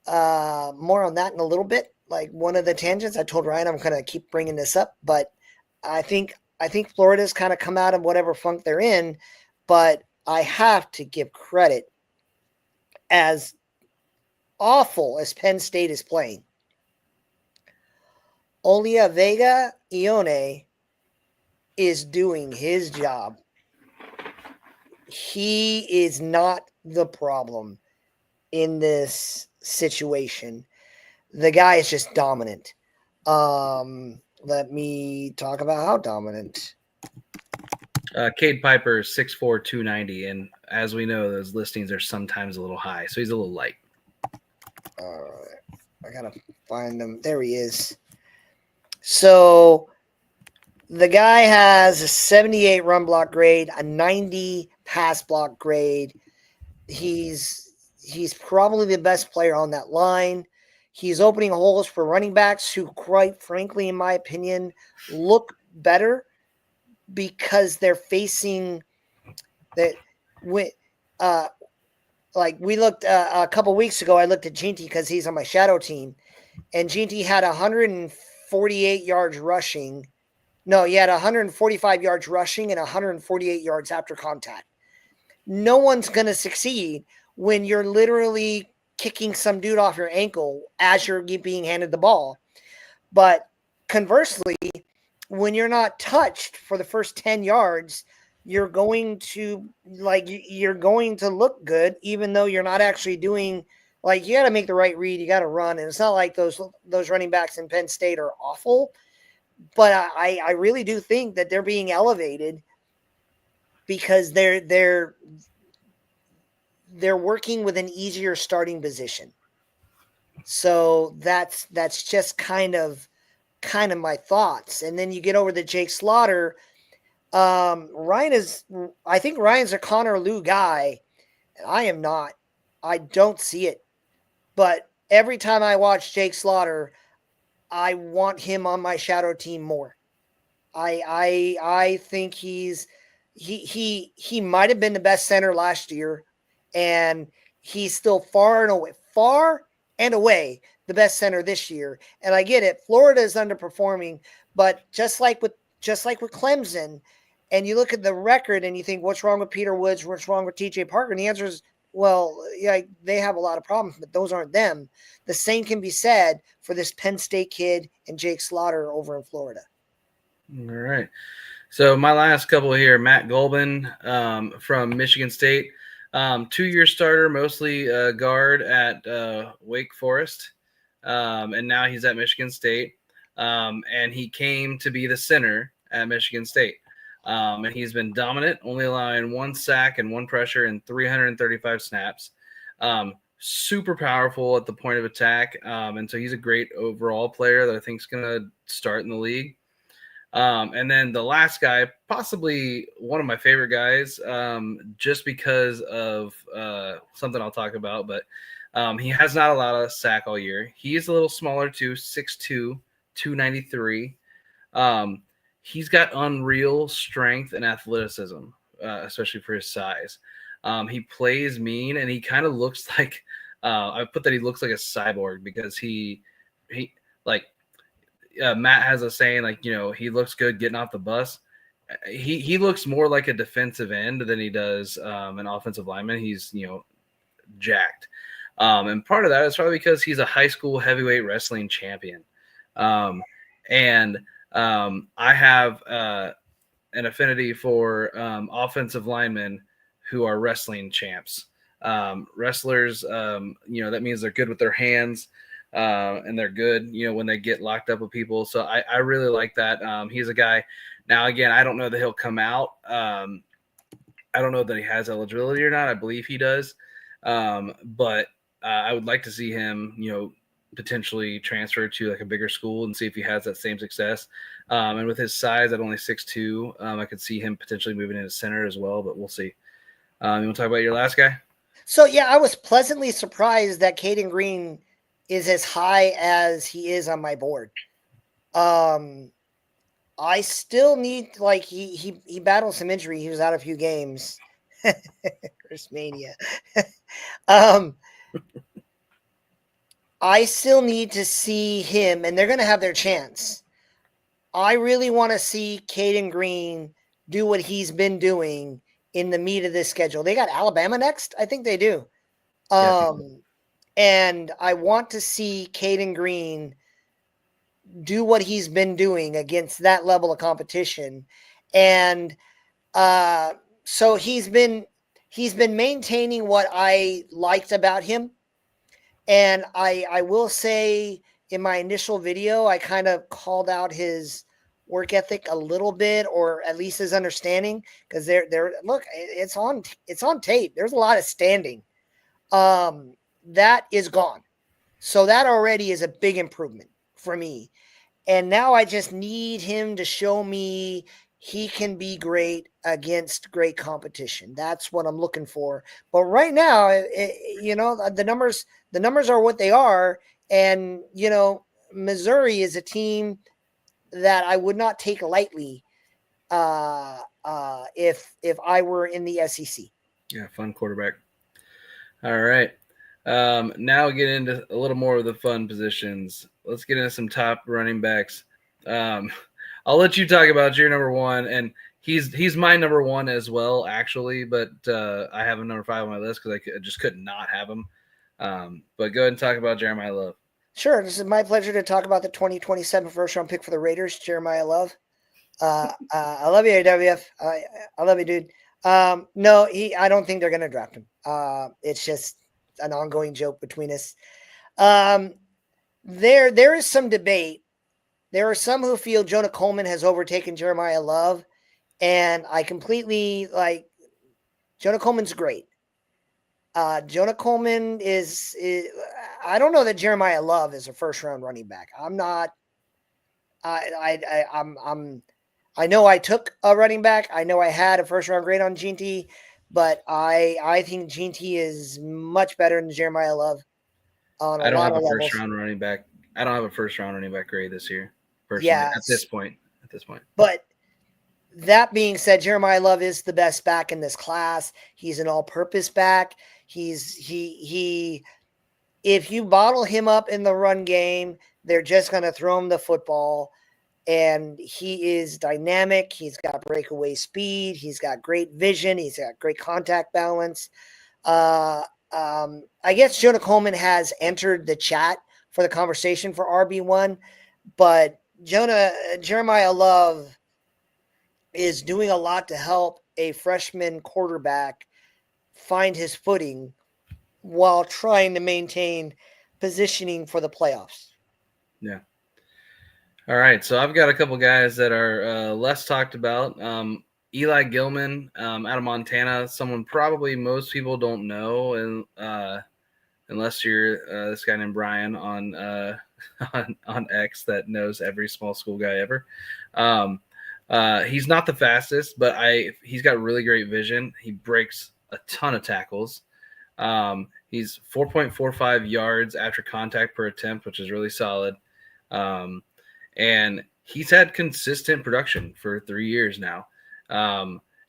More on that in a little bit. Like one of the tangents, I told Ryan I'm going to keep bringing this up, but I think Florida's kind of come out of whatever funk they're in, but I have to give credit, as awful as Penn State is playing, Olia Vega Ione is doing his job. He is not the problem in this situation. The guy is just dominant. Let me talk about how dominant.
Cade Piper is 6'4", 290, and as we know, those listings are sometimes a little high, so he's a little light.
I gotta find him. There he is. So the guy has a 78 run block grade, a 90 pass block grade. He's probably the best player on that line. He's opening holes for running backs who, quite frankly, in my opinion, look better because they're facing that. Like we looked a couple weeks ago, I looked at Ginty because he's on my shadow team, and Ginty had 148 yards rushing, No, he had 145 yards rushing and 148 yards after contact. No one's going to succeed when you're literally kicking some dude off your ankle as you're being handed the ball. But conversely, when you're not touched for the first 10 yards, you're going to look good, even though you're not actually doing, like, you got to make the right read. You got to run. And it's not like those running backs in Penn State are awful, but I really do think that they're being elevated because they're working with an easier starting position. So that's just kind of my thoughts. And then you get over to Jake Slaughter. I think Ryan's a Connor Lew guy, and I am not. I don't see it. But every time I watch Jake Slaughter, I want him on my shadow team more. I think he might have been the best center last year, and he's still far and away the best center this year. And I get it. Florida is underperforming, but just like with Clemson, and you look at the record and you think, what's wrong with Peter Woods? What's wrong with TJ Parker? And the answer is, well, yeah, they have a lot of problems, but those aren't them. The same can be said for this Penn State kid and Jake Slaughter over in Florida.
All right. So my last couple here, Matt Golban from Michigan State. 2-year starter, mostly guard at Wake Forest. And now he's at Michigan State. And he came to be the center at Michigan State. And he's been dominant, only allowing 1 sack and 1 pressure in 335 snaps. Super powerful at the point of attack. And so he's a great overall player that I think is going to start in the league. And then the last guy, possibly one of my favorite guys, just because of something I'll talk about, but he has not allowed a sack all year. He is a little smaller too, 6'2", 293. He's got unreal strength and athleticism, especially for his size. He plays mean, and he kind of looks like I put that he looks like a cyborg because he Matt has a saying, like, you know, he looks good getting off the bus. He looks more like a defensive end than he does an offensive lineman. He's, you know, jacked. And part of that is probably because he's a high school heavyweight wrestling champion. And I have an affinity for offensive linemen who are wrestling champs. Wrestlers, you know, that means they're good with their hands. And they're good, you know, when they get locked up with people. So I really like that. He's a guy. Now, again, I don't know that he'll come out. I don't know that he has eligibility or not. I believe he does. But I would like to see him, you know, potentially transfer to like a bigger school and see if he has that same success. And with his size at only 6'2", I could see him potentially moving into center as well, but we'll see. You want to talk about your last guy?
So, yeah, I was pleasantly surprised that Caden Green is as high as he is on my board. I still need, like, he battled some injury. He was out a few games. Chris Mania. I still need to see him, and they're going to have their chance. I really want to see Caden Green do what he's been doing in the meat of this schedule. They got Alabama next? I think they do. And I want to see Caden Green do what he's been doing against that level of competition. And so he's been maintaining what I liked about him. And I will say, in my initial video, I kind of called out his work ethic a little bit, or at least his understanding, because look, it's on tape. There's a lot of standing. That is gone. So that already is a big improvement for me. And now I just need him to show me he can be great against great competition. That's what I'm looking for. But right now, you know, the numbers are what they are. And, you know, Missouri is a team that I would not take lightly if I were in the SEC.
Yeah, fun quarterback. All right. Now we get into a little more of the fun positions. Let's get into some top running backs. I'll I'll let you talk about your number one, and he's my number one as well, actually. But I have him number 5 on my list because I just could not have him. But go ahead and talk about Jeremiah Love.
Sure, this is my pleasure to talk about the 2027 first-round pick for the Raiders, Jeremiah Love. I love you, AWF. I love you, dude. No, I don't think they're going to draft him. It's just an ongoing joke between us. There is some debate. There are some who feel Jonah Coleman has overtaken Jeremiah Love, and I completely Jonah Coleman's great. Jonah Coleman is I don't know that Jeremiah Love is a first round running back. I'm not. I know I took a running back. I know I had a first round grade on Gene, but I think Gene is much better than Jeremiah Love on a lot of levels.
First round running back. I don't have a first round running back grade this year, personally. Yes. At this point.
But that being said, Jeremiah Love is the best back in this class. He's an all-purpose back. He if you bottle him up in the run game, they're just going to throw him the football. And he is dynamic. He's got breakaway speed. He's got great vision. He's got great contact balance. I guess Jonah Coleman has entered the chat for the conversation for RB1, but Jeremiah Love is doing a lot to help a freshman quarterback find his footing while trying to maintain positioning for the playoffs.
Yeah. All right. So I've got a couple guys that are less talked about. Eli Gilman out of Montana, someone probably most people don't know, and unless you're this guy named Brian on X that knows every small school guy ever. He's not the fastest, but he's got really great vision. He breaks a ton of tackles. He's 4.45 yards after contact per attempt, which is really solid. And he's had consistent production for 3 years now.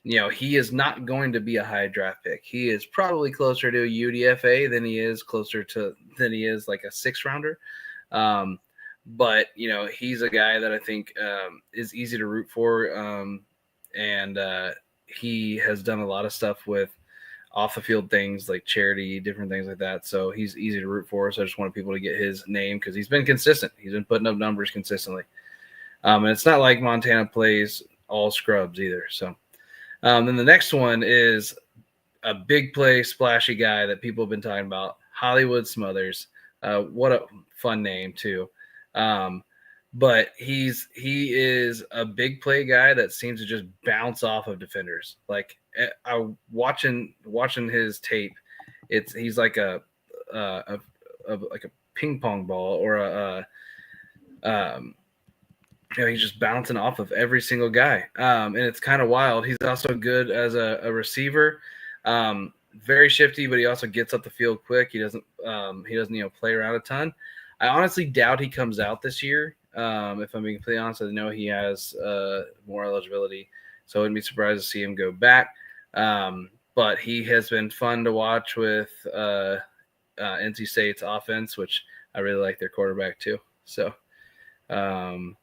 He is not going to be a high draft pick. He is probably closer to a UDFA than he is like a 6th rounder. But he's a guy that I think is easy to root for. And he has done a lot of stuff with off the field things like charity, different things like that. So he's easy to root for. So I just wanted people to get his name because he's been consistent. He's been putting up numbers consistently. And it's not like Montana plays all scrubs either. So then the next one is a big play, splashy guy that people have been talking about, Hollywood Smothers. What a fun name too. But he is a big play guy that seems to just bounce off of defenders. Like I watching his tape, he's like a ping pong ball or he's just bouncing off of every single guy. And it's kind of wild. He's also good as a receiver. Very shifty, but he also gets up the field quick. He doesn't play around a ton. I honestly doubt he comes out this year. If I'm being completely honest, I know he has more eligibility, so I wouldn't be surprised to see him go back. But he has been fun to watch with NC State's offense, which I really like their quarterback too. So, do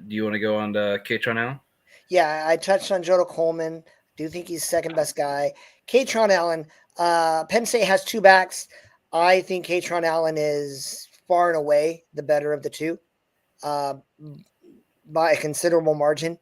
you want to go on to Kaytron Allen?
Yeah, I touched on Jonah Coleman. Do think he's second best guy. Kaytron Allen, Penn State has 2 backs. I think Kaytron Allen is far and away the better of the 2 by a considerable margin.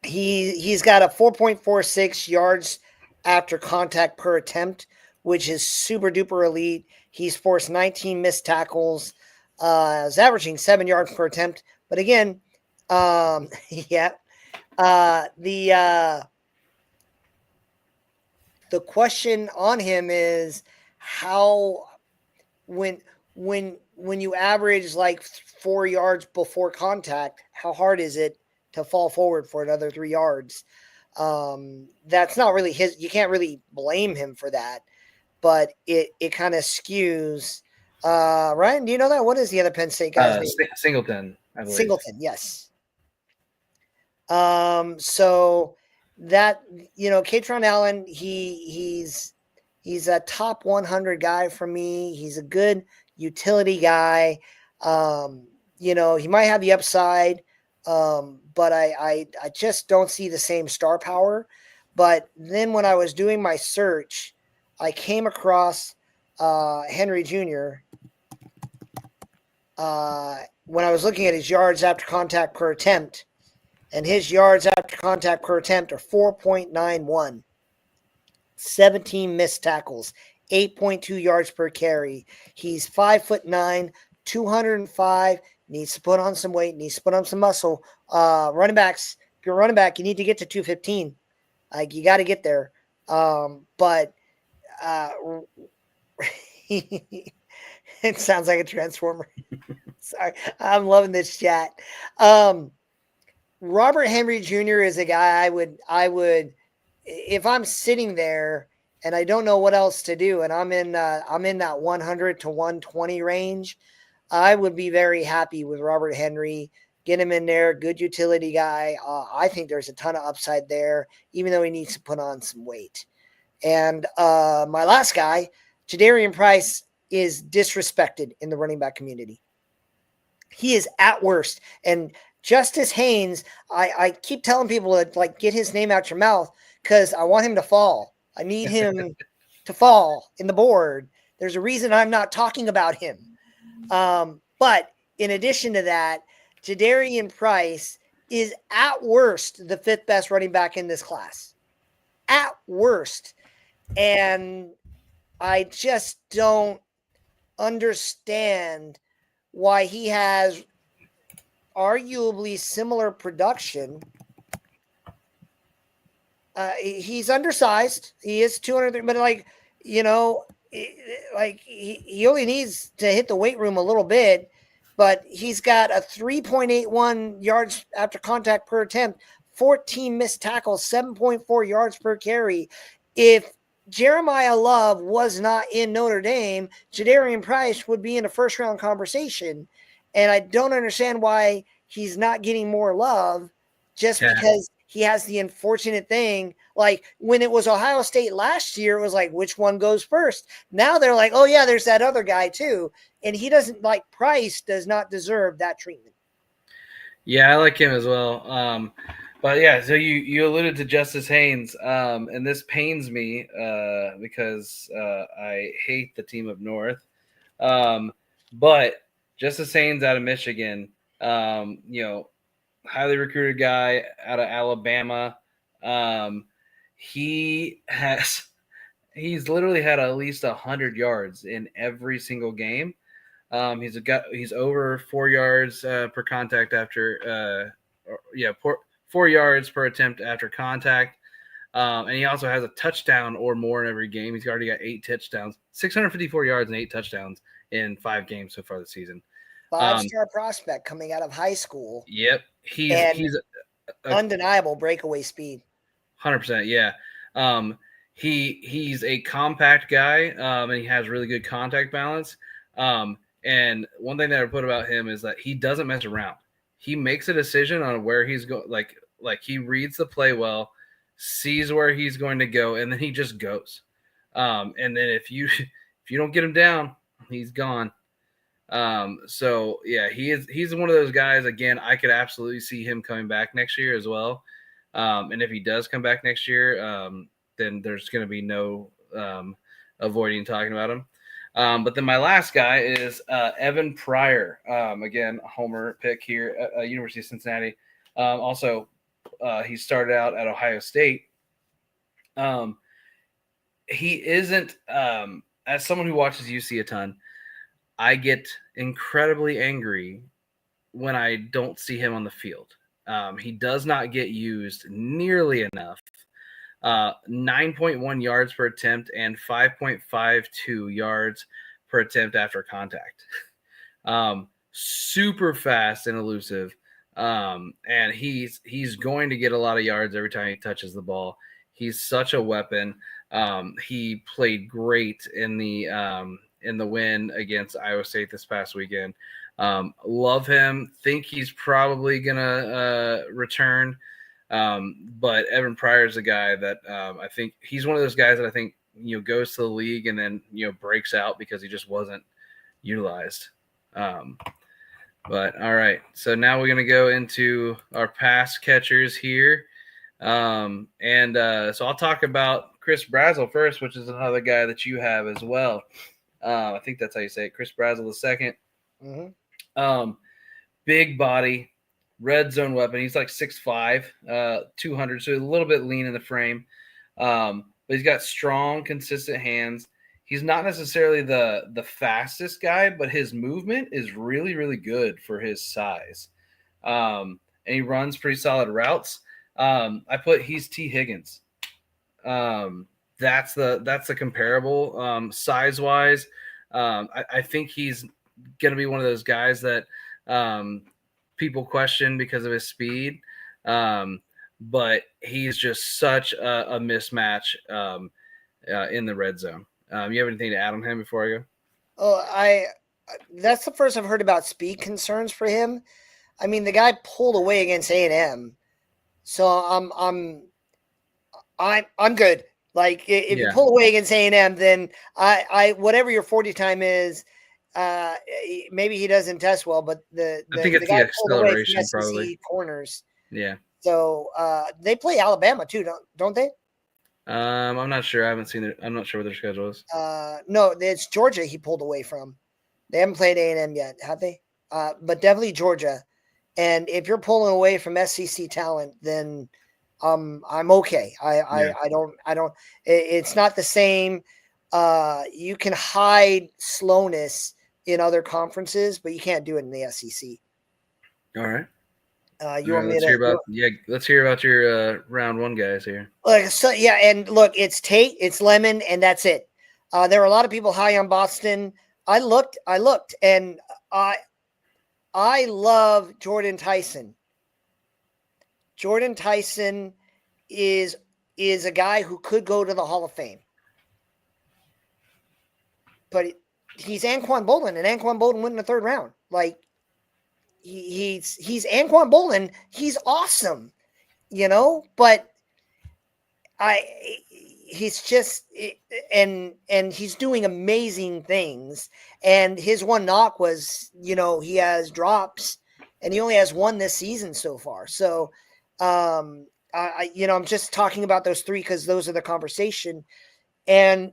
He's got a 4.46 yards after contact per attempt, which is super duper elite. He's forced 19 missed tackles. Is averaging 7 yards per attempt. But again, the question on him is how when you average like 4 yards before contact, how hard is it to fall forward for another 3 yards? That's not really his. You can't really blame him for that, but it kind of skews. Ryan, do you know that? What is the other Penn State guy's name?
Singleton, I believe.
Singleton, yes. So that, Kaytron Allen, he's a top 100 guy for me. He's a good utility guy. he might have the upside, but I just don't see the same star power. But then when I was doing my search, I came across Henry Jr. When I was looking at his yards after contact per attempt, and his yards after contact per attempt are 4.91. 17 missed tackles, 8.2 yards per carry. He's 5'9", 205. Needs to put on some weight. Needs to put on some muscle. Running backs. If you're a running back, you need to get to 215. Like you got to get there. But it sounds like a transformer. Sorry, I'm loving this chat. Robert Henry Jr. is a guy I would, if I'm sitting there and I don't know what else to do, and I'm in that 100 to 120 range, I would be very happy with Robert Henry. Get him in there, good utility guy. I think there's a ton of upside there, even though he needs to put on some weight. And my last guy, Jadarian Price, is disrespected in the running back community. He is at worst. And Justice Haynes, I keep telling people to like get his name out your mouth because I want him to fall. I need him to fall in the board. There's a reason I'm not talking about him. But in addition to that, Jadarian Price is at worst the fifth best running back in this class. At worst. And I just don't understand why he has arguably similar production. He's undersized. He is 203, but he only needs to hit the weight room a little bit, but he's got a 3.81 yards after contact per attempt, 14 missed tackles, 7.4 yards per carry. If Jeremiah Love was not in Notre Dame, Jadarian Price would be in a first-round conversation, and I don't understand why he's not getting more love just because he has the unfortunate thing. Like when it was Ohio State last year, it was like, which one goes first? Now they're like, oh, yeah, there's that other guy too. And he doesn't like Price does not deserve that treatment.
Yeah, I like him as well. But yeah, so you alluded to Justice Haynes, and this pains me because I hate the team up north. But Justice Haynes out of Michigan, highly recruited guy out of Alabama. He's literally had at least 100 yards in every single game. He's over 4 yards per contact after 4 yards per attempt after contact. And he also has a touchdown or more in every game. He's already got 8 touchdowns, 654 yards and 8 touchdowns in 5 games so far this season.
5-star prospect coming out of high school.
Yep. He's
undeniable breakaway speed.
100%. Yeah. He's a compact guy, and he has really good contact balance. And one thing that I put about him is that he doesn't mess around. He makes a decision on where he's going. Like he reads the play well, sees where he's going to go, and then he just goes. And then if you don't get him down, he's gone. So yeah, he's one of those guys. Again, I could absolutely see him coming back next year as well. And if he does come back next year, then there's going to be no avoiding talking about him. But then my last guy is Evan Pryor. Again, a homer pick here at University of Cincinnati. Also, he started out at Ohio State. He isn't, as someone who watches UC a ton, I get incredibly angry when I don't see him on the field. He does not get used nearly enough. 9.1 yards per attempt and 5.52 yards per attempt after contact. Super fast and elusive. And he's going to get a lot of yards every time he touches the ball. He's such a weapon. He played great in the win against Iowa State this past weekend. Love him. Think he's probably gonna return. But Evan Pryor is a guy that I think he's one of those guys that I think goes to the league and then breaks out because he just wasn't utilized. But all right, so now we're gonna go into our pass catchers here, so I'll talk about Chris Brazzell first, which is another guy that you have as well. I think that's how you say it, Chris Brazzell the second. Big body, red zone weapon. He's like 6'5", 200, so a little bit lean in the frame. But he's got strong, consistent hands. He's not necessarily the fastest guy, but his movement is really, really good for his size. And he runs pretty solid routes. He's T. Higgins. That's the comparable size wise. I think he's going to be one of those guys that people question because of his speed. But he's just such a mismatch in the red zone. You have anything to add on him before I go?
Oh, that's the first I've heard about speed concerns for him. I mean, the guy pulled away against A&M, so I'm good. Like if you pull away against A&M, then I whatever your 40 time is, maybe he doesn't test well, but I
think it's the acceleration probably
corners.
Yeah.
So they play Alabama too, don't they?
I'm not sure. I haven't seen it. I'm not sure what their schedule is.
No, it's Georgia. He pulled away from. They haven't played A&M yet, have they? But definitely Georgia. And if you're pulling away from SEC talent, then I'm okay. I don't. It's not the same. You can hide slowness in other conferences, but you can't do it in the SEC.
All right.
Let's
hear about your round one guys here.
And look, it's Tate, it's Lemon, and that's it. There are a lot of people high on Boston. I looked, and I love Jordan Tyson. Jordan Tyson is a guy who could go to the Hall of Fame, but he's Anquan Boldin, and Anquan Boldin went in the third round. Like he's Anquan Boldin. He's awesome, but he's just and he's doing amazing things. And his one knock was, he has drops, and he only has one this season so far. So, I'm just talking about those three because those are the conversation. And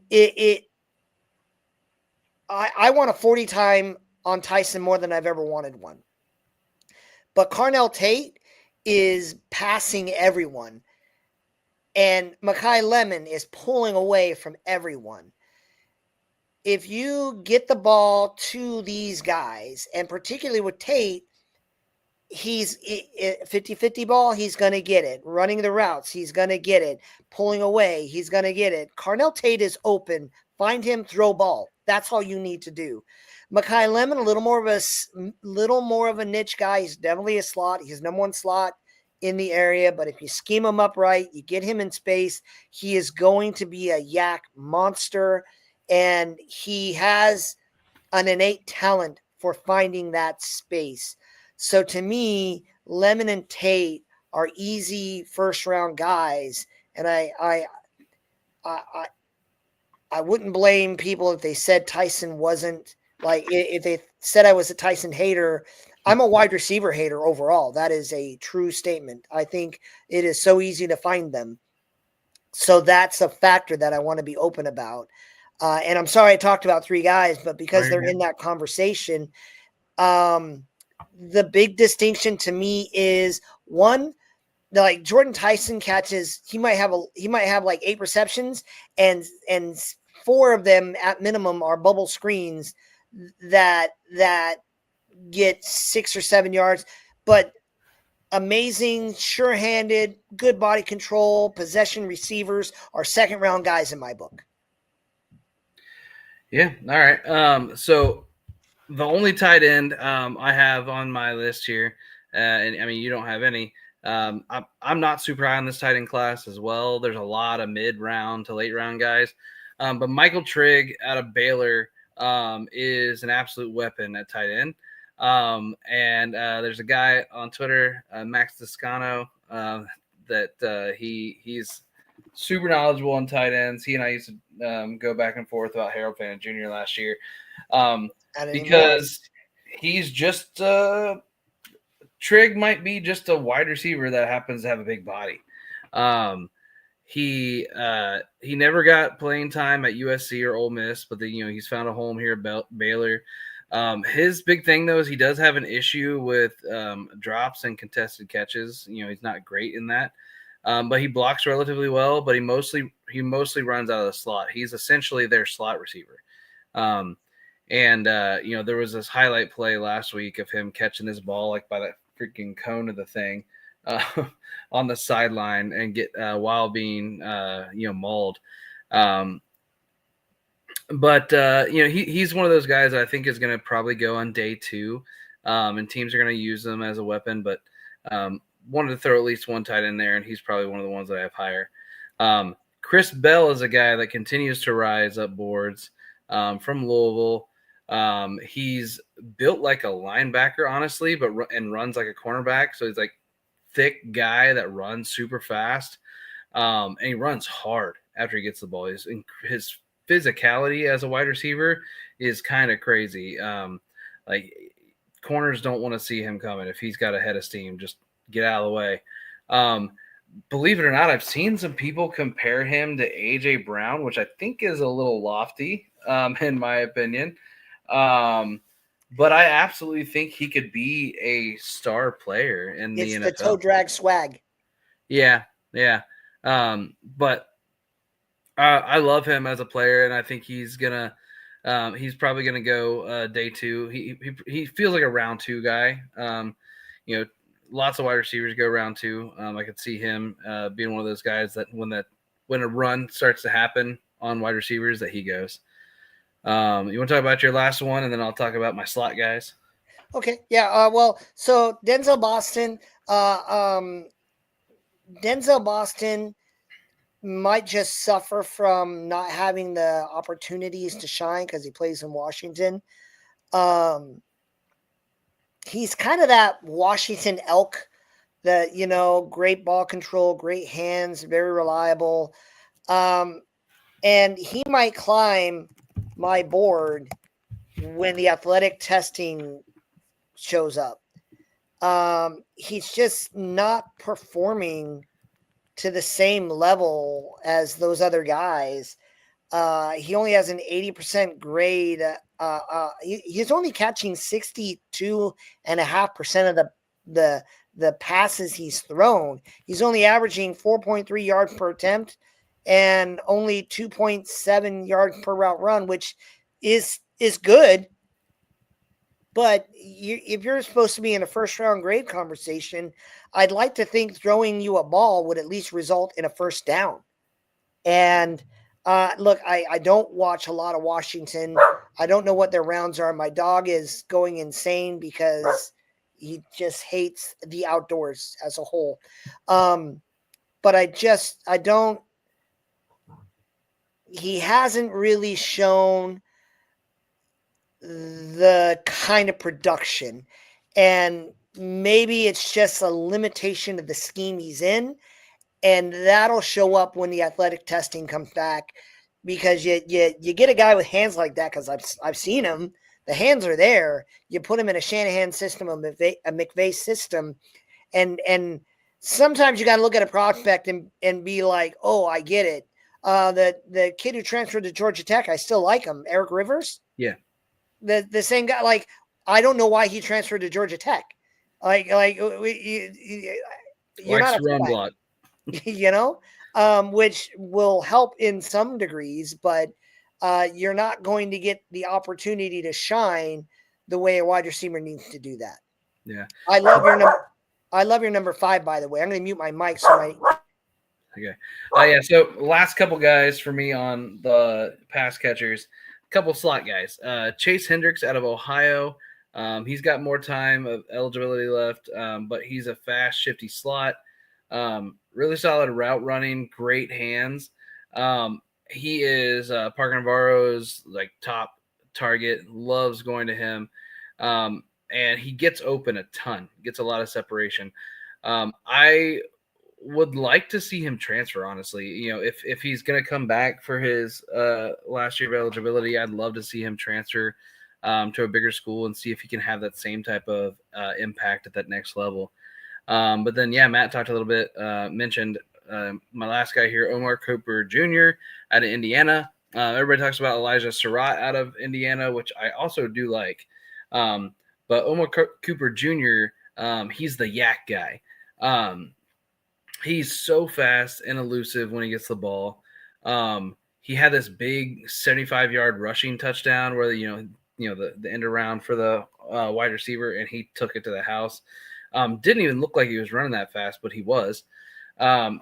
I want a 40 time on Tyson more than I've ever wanted one. But Carnell Tate is passing everyone. And Makai Lemon is pulling away from everyone. If you get the ball to these guys, and particularly with Tate, he's 50-50 ball, he's going to get it. Running the routes, he's going to get it. Pulling away, he's going to get it. Carnell Tate is open. Find him, throw ball. That's all you need to do. Makai Lemon, a little more of a niche guy. He's definitely a slot. He's number one slot in the area, but if you scheme him up right, you get him in space, he is going to be a yak monster, and he has an innate talent for finding that space. So to me, Lemon and Tate are easy first round guys, and I wouldn't blame people if they said Tyson wasn't, like if they said I was a Tyson hater. I'm a wide receiver hater overall. That is a true statement. I think it is so easy to find them. So that's a factor that I want to be open about. And I'm sorry I talked about three guys, but because they're in that conversation, the big distinction to me is one, like Jordan Tyson catches, he might have like 8 receptions, and 4 of them at minimum are bubble screens that get 6 or 7 yards, but amazing, sure-handed, good body control, possession receivers are second round guys in my book.
Yeah. All right. So the only tight end I have on my list here, and I mean, you don't have any. I'm not super high on this tight end class as well. There's a lot of mid-round to late-round guys. But Michael Trigg out of Baylor is an absolute weapon at tight end. And there's a guy on Twitter, Max Toscano, that he's super knowledgeable on tight ends. He and I used to go back and forth about Harold Fannin Jr. last year because he's just Trig might be just a wide receiver that happens to have a big body. He never got playing time at USC or Ole Miss, but he's found a home here at Baylor. His big thing though is he does have an issue with drops and contested catches. He's not great in that, but he blocks relatively well. But he mostly runs out of the slot. He's essentially their slot receiver. And there was this highlight play last week of him catching this ball like by that freaking cone of the thing on the sideline and get while being mauled. But he's one of those guys that I think is going to probably go on day 2, and teams are going to use them as a weapon. But wanted to throw at least one tight end there, and he's probably one of the ones that I have higher. Chris Bell is a guy that continues to rise up boards from Louisville. He's built like a linebacker, honestly, and runs like a cornerback. So he's like thick guy that runs super fast, and he runs hard after he gets the ball. His physicality as a wide receiver is kind of crazy. Like corners don't want to see him coming. If he's got a head of steam, just get out of the way. Believe it or not, I've seen some people compare him to AJ Brown, which I think is a little lofty, in my opinion. But I absolutely think he could be a star player in the NFL.
It's the toe drag swag.
Yeah. But I love him as a player, and I think he's probably gonna go day 2. He feels like a round 2 guy. Lots of wide receivers go round 2. I could see him being one of those guys that when a run starts to happen on wide receivers, that he goes. You want to talk about your last one, and then I'll talk about my slot guys.
Okay. Yeah. So Denzel Boston might just suffer from not having the opportunities to shine because he plays in Washington. He's kind of that Washington elk that, great ball control, great hands, very reliable. And he might climb my board when the athletic testing shows up. He's just not performing to the same level as those other guys. He only has an 80% grade. He's only catching 62.5% of the passes he's thrown. He's only averaging 4.3 yards per attempt and only 2.7 yards per route run, which is good. But if you're supposed to be in a first round grade conversation, I'd like to think throwing you a ball would at least result in a first down. And look, I don't watch a lot of Washington. I don't know what their rounds are. My dog is going insane because he just hates the outdoors as a whole. But I don't. He hasn't really shown the kind of production, and maybe it's just a limitation of the scheme he's in, and that'll show up when the athletic testing comes back, because you get a guy with hands like that, because I've seen him. The hands are there. You put him in a Shanahan system, a McVay system, and sometimes you got to look at a prospect and be like, oh, I get it. The kid who transferred to Georgia Tech, I still like him. Eric Rivers.
Yeah.
The same guy. Like, I don't know why he transferred to Georgia Tech. You're not a
run block,
which will help in some degrees, but you're not going to get the opportunity to shine the way a wide receiver needs to do that.
Yeah.
I love your number 5, by the way. I'm going to mute my mic
Okay. Yeah. So last couple guys for me on the pass catchers, couple slot guys. Chase Hendricks out of Ohio. He's got more time of eligibility left, but he's a fast, shifty slot. Really solid route running, great hands. He is Parker Navarro's like top target. Loves going to him, and he gets open a ton. Gets a lot of separation. I would like to see him transfer, honestly. If he's going to come back for his last year of eligibility, I'd love to see him transfer to a bigger school and see if he can have that same type of impact at that next level. But then, yeah, Matt talked a little bit, mentioned my last guy here, Omar Cooper Jr. out of Indiana. Everybody talks about Elijah Surratt out of Indiana, which I also do like. But Omar Cooper Jr., he's the yak guy. He's so fast and elusive when he gets the ball. He had this big 75-yard rushing touchdown where the end around for the wide receiver, and he took it to the house. Didn't even look like he was running that fast, but he was.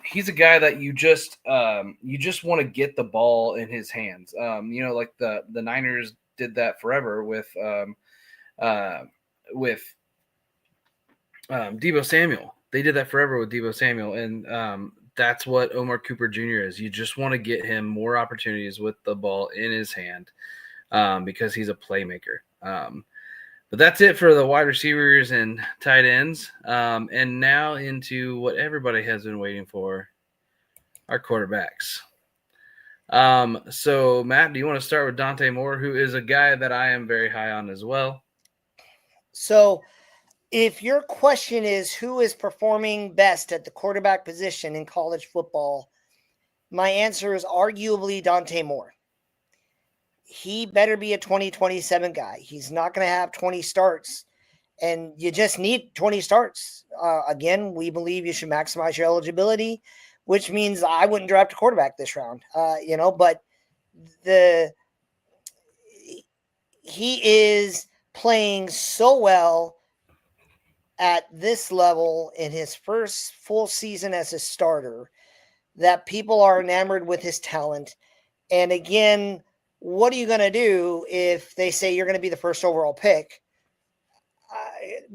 He's a guy that you just want to get the ball in his hands. Like the Niners did that forever with Deebo Samuel. They did that forever with Deebo Samuel, and that's what Omar Cooper Jr. is. You just want to get him more opportunities with the ball in his hand because he's a playmaker. But that's it for the wide receivers and tight ends. And now into what everybody has been waiting for, our quarterbacks. So, Matt, do you want to start with Dante Moore, who is a guy that I am very high on as well?
So, if your question is who is performing best at the quarterback position in college football, my answer is arguably Dante Moore. He better be a 2027 guy. He's not going to have 20 starts, and you just need 20 starts. Again, we believe you should maximize your eligibility, which means I wouldn't draft a quarterback this round. But he is playing so well at this level in his first full season as a starter that people are enamored with his talent. And again, what are you going to do if they say you're going to be the first overall pick?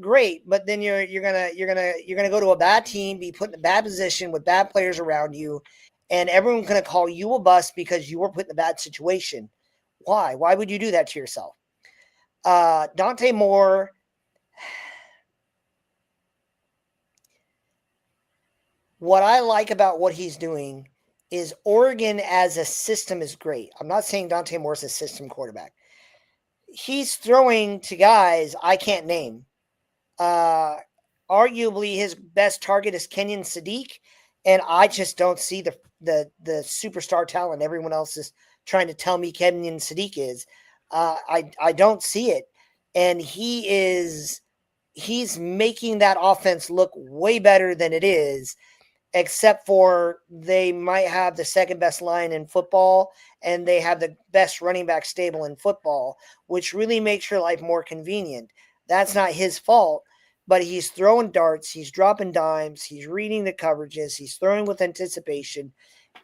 Great, but then you're gonna go to a bad team, be put in a bad position with bad players around you, and everyone's going to call you a bust because you were put in a bad situation. Why? Why would you do that to yourself? Dante Moore. What I like about what he's doing is Oregon as a system is great. I'm not saying Dante Moore's a system quarterback. He's throwing to guys I can't name. Arguably, his best target is Kenyon Sadiq, and I just don't see the superstar talent everyone else is trying to tell me Kenyon Sadiq is. I don't see it, and he's making that offense look way better than it is. Except for they might have the second best line in football and they have the best running back stable in football, which really makes your life more convenient. That's not his fault, but he's throwing darts, he's dropping dimes, he's reading the coverages, he's throwing with anticipation.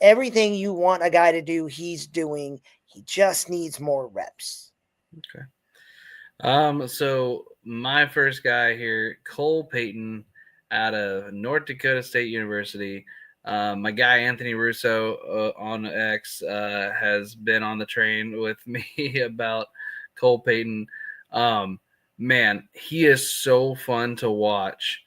Everything you want a guy to do, he's doing. He just needs more reps.
Okay. So my first guy here, Cole Payton, out of North Dakota State University. My guy Anthony Russo on X has been on the train with me about Cole Payton. Man, he is so fun to watch.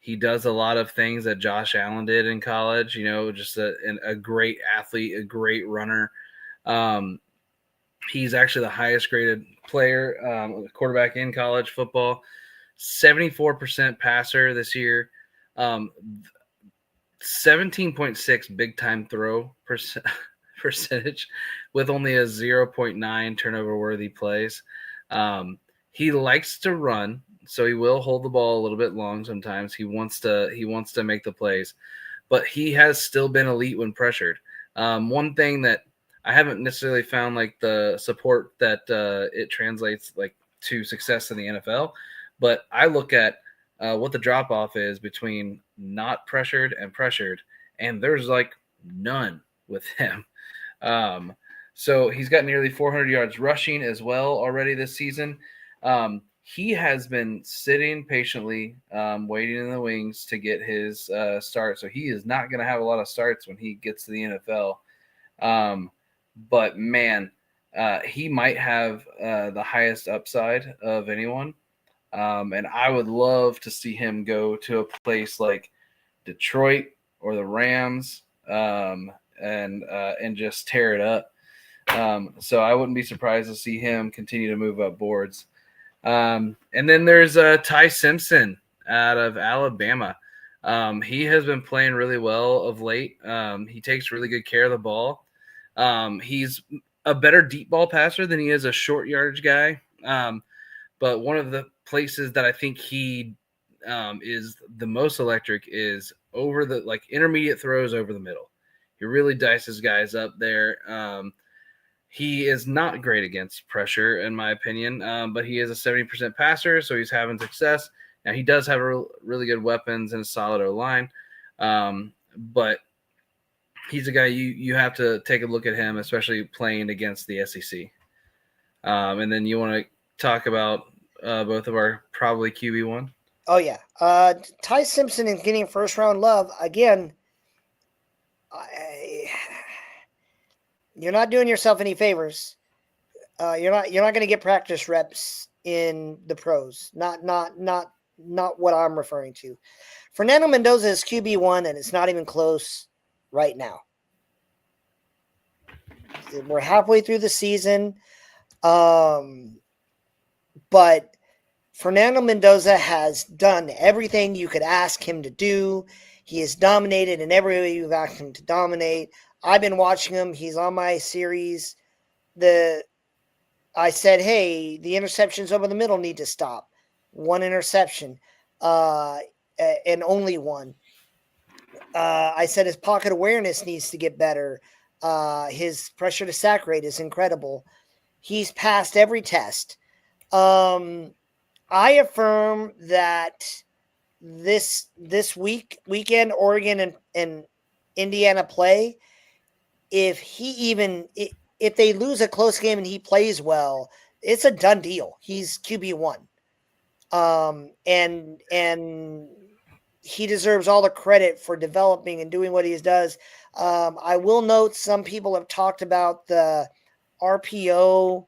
He does a lot of things that Josh Allen did in college, just a great athlete, a great runner. He's actually the highest graded player, quarterback in college football. 74% passer this year, 17.6 big time throw percentage with only a 0.9 turnover worthy plays. He likes to run, so he will hold the ball a little bit long sometimes. He wants to make the plays, but he has still been elite when pressured. One thing that I haven't necessarily found like the support that it translates like to success in the NFL. But I look at what the drop-off is between not pressured and pressured, and there's like none with him. So he's got nearly 400 yards rushing as well already this season. He has been sitting patiently, waiting in the wings to get his start. So he is not going to have a lot of starts when he gets to the NFL. But, man, he might have the highest upside of anyone. And I would love to see him go to a place like Detroit or the Rams and just tear it up. So I wouldn't be surprised to see him continue to move up boards. And then there's Ty Simpson out of Alabama. He has been playing really well of late. He takes really good care of the ball. He's a better deep ball passer than he is a short yardage guy. But one of the places that I think he is the most electric is over the intermediate throws over the middle. He really dices guys up there. He is not great against pressure, in my opinion, but he is a 70% passer, so he's having success. Now, he does have really good weapons and a solid O-line, but he's a guy you have to take a look at him, especially playing against the SEC. And then you want to talk about both of our probably QB1?
Oh, yeah. Ty Simpson is getting first-round love. Again, you're not doing yourself any favors. You're not going to get practice reps in the pros. Not what I'm referring to. Fernando Mendoza is QB1, and it's not even close right now. We're halfway through the season, but Fernando Mendoza has done everything you could ask him to do. He has dominated in every way you've asked him to dominate. I've been watching him. He's on my series. I said, hey, the interceptions over the middle need to stop. One interception, and only one. I said his pocket awareness needs to get better. His pressure to sack rate is incredible. He's passed every test. I affirm that this weekend, Oregon and Indiana play. If they lose a close game and he plays well, it's a done deal. He's QB1. And he deserves all the credit for developing and doing what he does. I will note some people have talked about the RPO,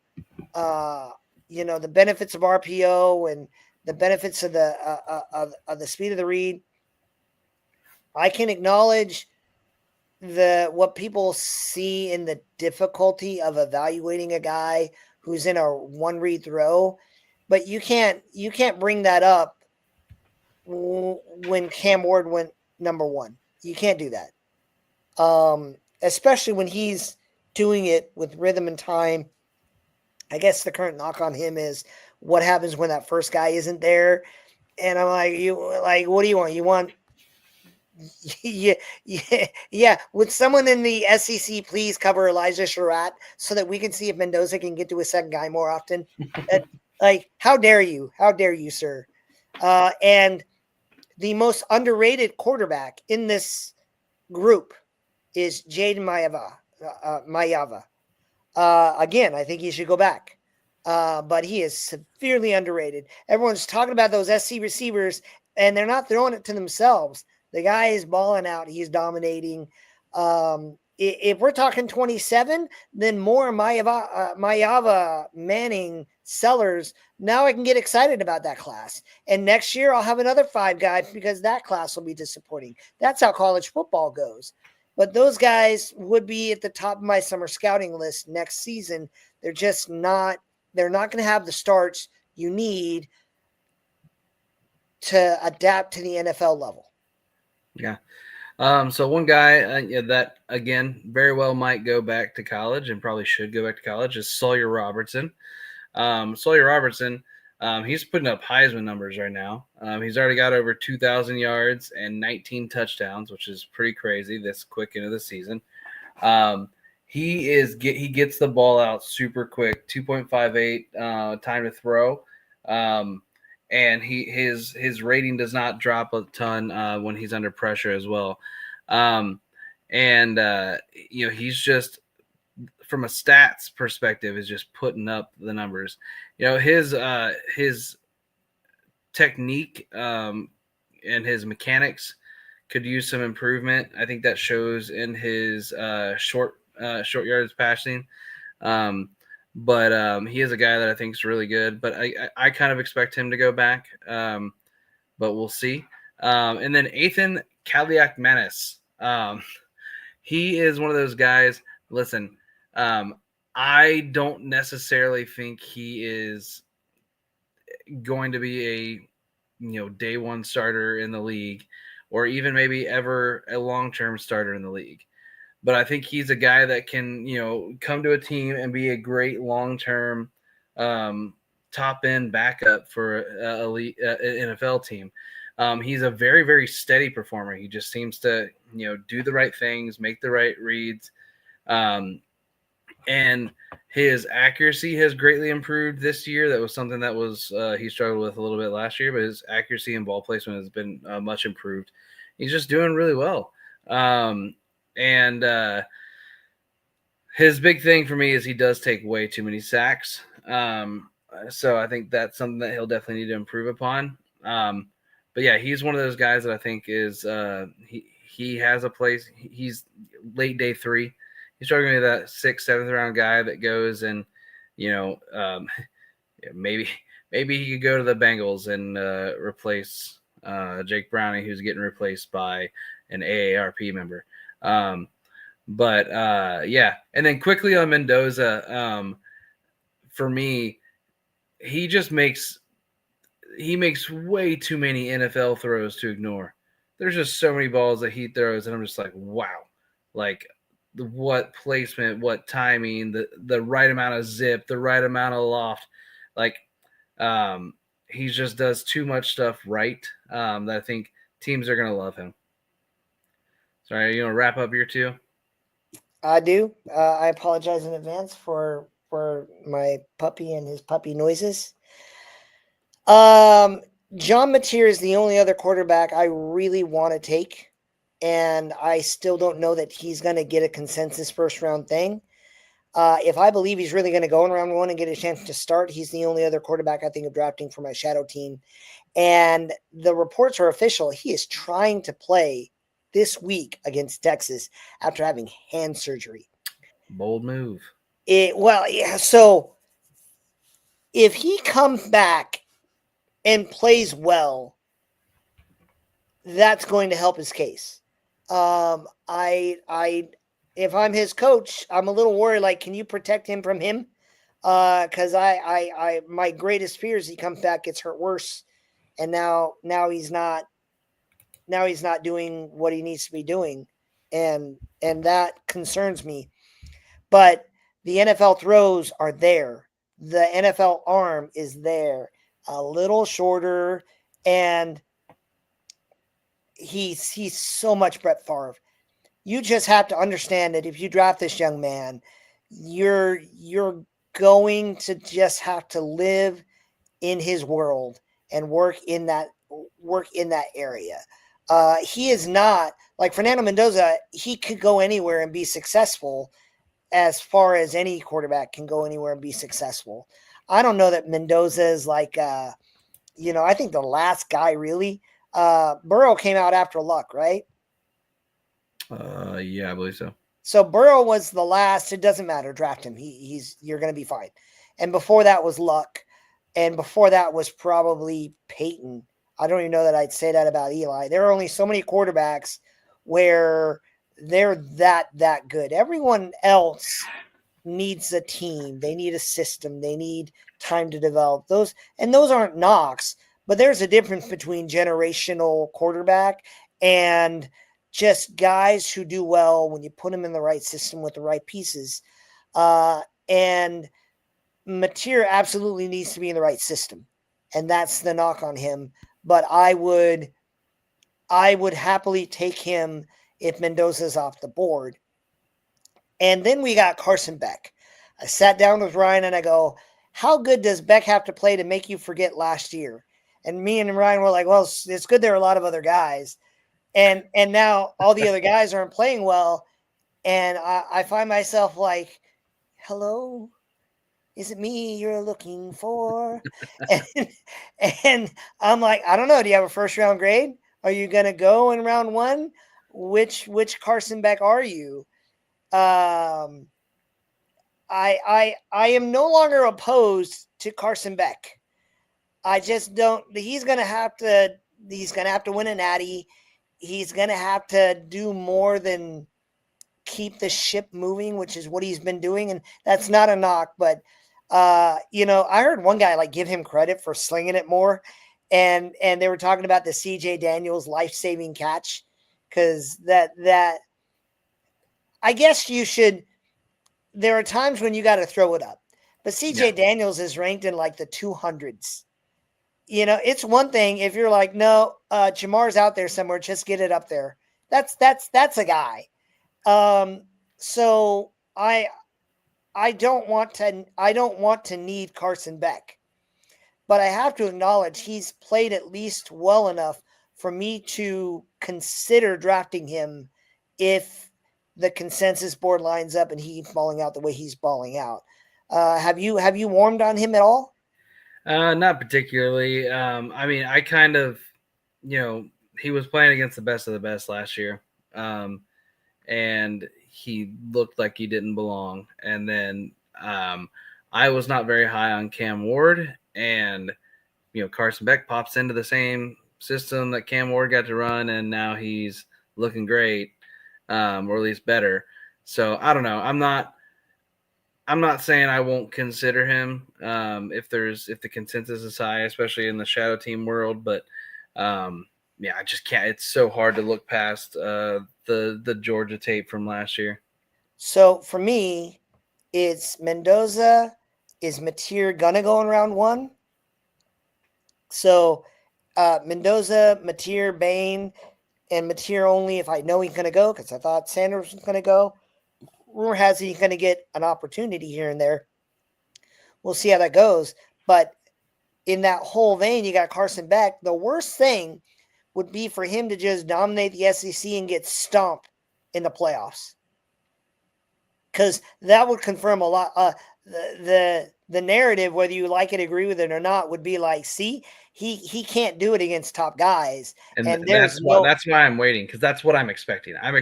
the benefits of RPO and the benefits of the speed of the read. I can acknowledge what people see in the difficulty of evaluating a guy who's in a one read throw, but you can't bring that up when Cam Ward went number one. You can't do that. Especially when he's doing it with rhythm and time. I guess the current knock on him is what happens when that first guy isn't there. And I'm like, what do you want? You want Yeah. Would someone in the SEC please cover Elijah Surratt so that we can see if Mendoza can get to a second guy more often? How dare you? How dare you, sir? And the most underrated quarterback in this group is Jaden Mayava. Again, I think he should go back. But he is severely underrated. Everyone's talking about those SC receivers, and they're not throwing it to themselves. The guy is balling out. He's dominating. If we're talking 27, then more Mayava, Manning, Sellers. Now I can get excited about that class. And next year I'll have another 5 guys because that class will be disappointing. That's how college football goes. But those guys would be at the top of my summer scouting list next season. They're just not. They're not going to have the starts you need to adapt to the NFL level.
Yeah. So one guy that, again, very well might go back to college and probably should go back to college is Sawyer Robertson. Sawyer Robertson, he's putting up Heisman numbers right now. He's already got over 2,000 yards and 19 touchdowns, which is pretty crazy this quick into the season. He gets the ball out super quick, 2.58 time to throw. And his rating does not drop a ton when he's under pressure as well. He's just, from a stats perspective, is just putting up the numbers. His technique and his mechanics could use some improvement. I think that shows in his short yardage passing. But he is a guy that I think is really good. But I kind of expect him to go back, but we'll see. And then Ethan Kaliakmanis. He is one of those guys. Listen, I don't necessarily think he is going to be a day one starter in the league, or even maybe ever a long term starter in the league. But I think he's a guy that can come to a team and be a great long term top end backup for a elite NFL team. He's a very, very steady performer. He just seems to do the right things, make the right reads. And his accuracy has greatly improved this year. That was something that was he struggled with a little bit last year, but his accuracy and ball placement has been much improved. He's just doing really well. And his big thing for me is he does take way too many sacks. So I think that's something that he'll definitely need to improve upon. But yeah, he's one of those guys that I think is he has a place. He's late day 3. He's struggling with that 6th, 7th round guy that goes and maybe he could go to the Bengals and replace Jake Browning, who's getting replaced by an AARP member. But yeah, and then quickly on Mendoza, for me, he makes way too many NFL throws to ignore. There's just so many balls that he throws, and I'm just like, wow, like what placement, what timing, the right amount of zip, the right amount of loft, like he just does too much stuff right that I think teams are gonna love him. Sorry, you want to wrap up your 2?
I do. I apologize in advance for my puppy and his puppy noises. John Mateer is the only other quarterback I really want to take. And I still don't know that he's going to get a consensus first round thing. If I believe he's really going to go in round 1 and get a chance to start, he's the only other quarterback I think of drafting for my shadow team. And the reports are official. He is trying to play this week against Texas after having hand surgery.
Bold move.
So if he comes back and plays well, that's going to help his case. If I'm his coach, I'm a little worried. Like, can you protect him from him? Because my greatest fear is he comes back, gets hurt worse, and now he's not doing what he needs to be doing, and that concerns me. But the NFL throws are there. The NFL arm is there, a little shorter, and he's so much Brett Favre. You just have to understand that if you draft this young man, you're going to just have to live in his world and work in that area. He is not like Fernando Mendoza. He could go anywhere and be successful, as far as any quarterback can go anywhere and be successful. I don't know that Mendoza is like, I think the last guy really. Burrow came out after Luck, right?
Yeah, I believe so.
So Burrow was the last. It doesn't matter. Draft him. You're going to be fine. And before that was Luck. And before that was probably Peyton. I don't even know that I'd say that about Eli. There are only so many quarterbacks where they're that good. Everyone else needs a team. They need a system. They need time to develop those. And those aren't knocks, but there's a difference between generational quarterback and just guys who do well when you put them in the right system with the right pieces. And Mateer absolutely needs to be in the right system. And that's the knock on him. But I would happily take him if Mendoza's off the board. And then we got Carson Beck. I sat down with Ryan and I go, how good does Beck have to play to make you forget last year? And me and Ryan were like, well, it's good there are a lot of other guys. And now all the other guys aren't playing well. And I find myself like, hello, is it me you're looking for? and I'm like, I don't know. Do you have a first round grade? Are you going to go in round 1? Which Carson Beck are you? I am no longer opposed to Carson Beck. I just don't. He's going to have to win a natty. He's going to have to do more than keep the ship moving, which is what he's been doing. And that's not a knock, but I heard one guy like give him credit for slinging it more. And they were talking about the CJ Daniels life-saving catch. Cause that I guess you should, there are times when you got to throw it up, but CJ Daniels is ranked in like the 200s. It's one thing if you're like, no, Jamar's out there somewhere, just get it up there. That's a guy. So I don't want to need Carson Beck, but I have to acknowledge he's played at least well enough for me to consider drafting him if the consensus board lines up and he's balling out the way he's balling out. Have you warmed on him at all?
Not particularly. I mean, I kind of, he was playing against the best of the best last year. And he looked like he didn't belong. And then I was not very high on Cam Ward, and Carson Beck pops into the same system that Cam Ward got to run, and now he's looking great, or at least better. So I don't know. I'm not saying I won't consider him if the consensus is high, especially in the shadow team world, but I just can't. It's so hard to look past the Georgia tape from last year.
So for me, it's Mendoza. Is Mateer gonna go in round one? So Mendoza, Mateer, Bain, and Mateer only if I know he's gonna go, because I thought Sanders was gonna go. Rumor has he's gonna get an opportunity here and there. We'll see how that goes. But in that whole vein, you got Carson Beck. The worst thing would be for him to just dominate the SEC and get stomped in the playoffs, because that would confirm a lot. The narrative, whether you like it, agree with it or not, would be like, see, he can't do it against top guys,
and that's why I'm waiting, because that's what I'm expecting. I'm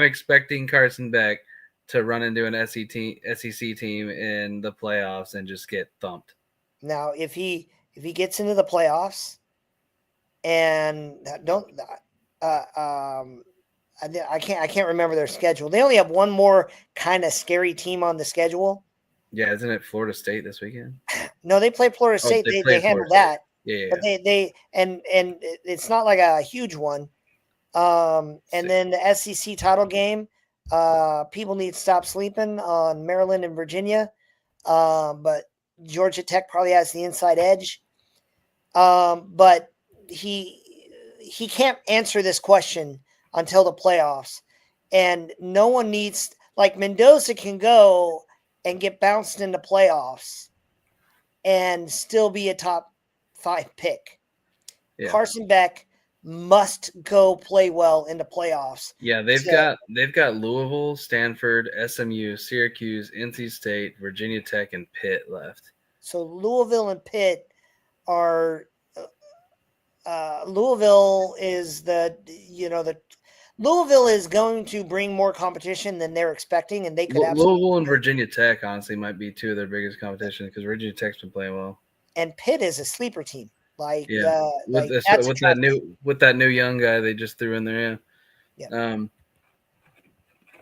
expecting Carson Beck to run into an SEC team in the playoffs and just get thumped.
Now, if he gets into the playoffs, and I can't remember their schedule. They only have one more kind of scary team on the schedule.
Yeah, isn't it Florida State this weekend?
No, they play Florida State. They handled that.
Yeah.
But they it's not like a huge one. And then the SEC title game. People need to stop sleeping on Maryland and Virginia. But Georgia Tech probably has the inside edge. But he can't answer this question until the playoffs, and no one needs, like, Mendoza can go and get bounced in the playoffs and still be a top 5 pick. Yeah. Carson Beck must go play well in the playoffs.
Yeah, they've got Louisville, Stanford, SMU, Syracuse, NC State, Virginia Tech, and Pitt left.
So Louisville and Pitt are Louisville is Louisville is going to bring more competition than they're expecting, and they could
Louisville and Virginia Tech honestly might be two of their biggest competition, because Virginia Tech's been playing well.
And Pitt is a sleeper team. With
that new young guy they just threw in there. Yeah.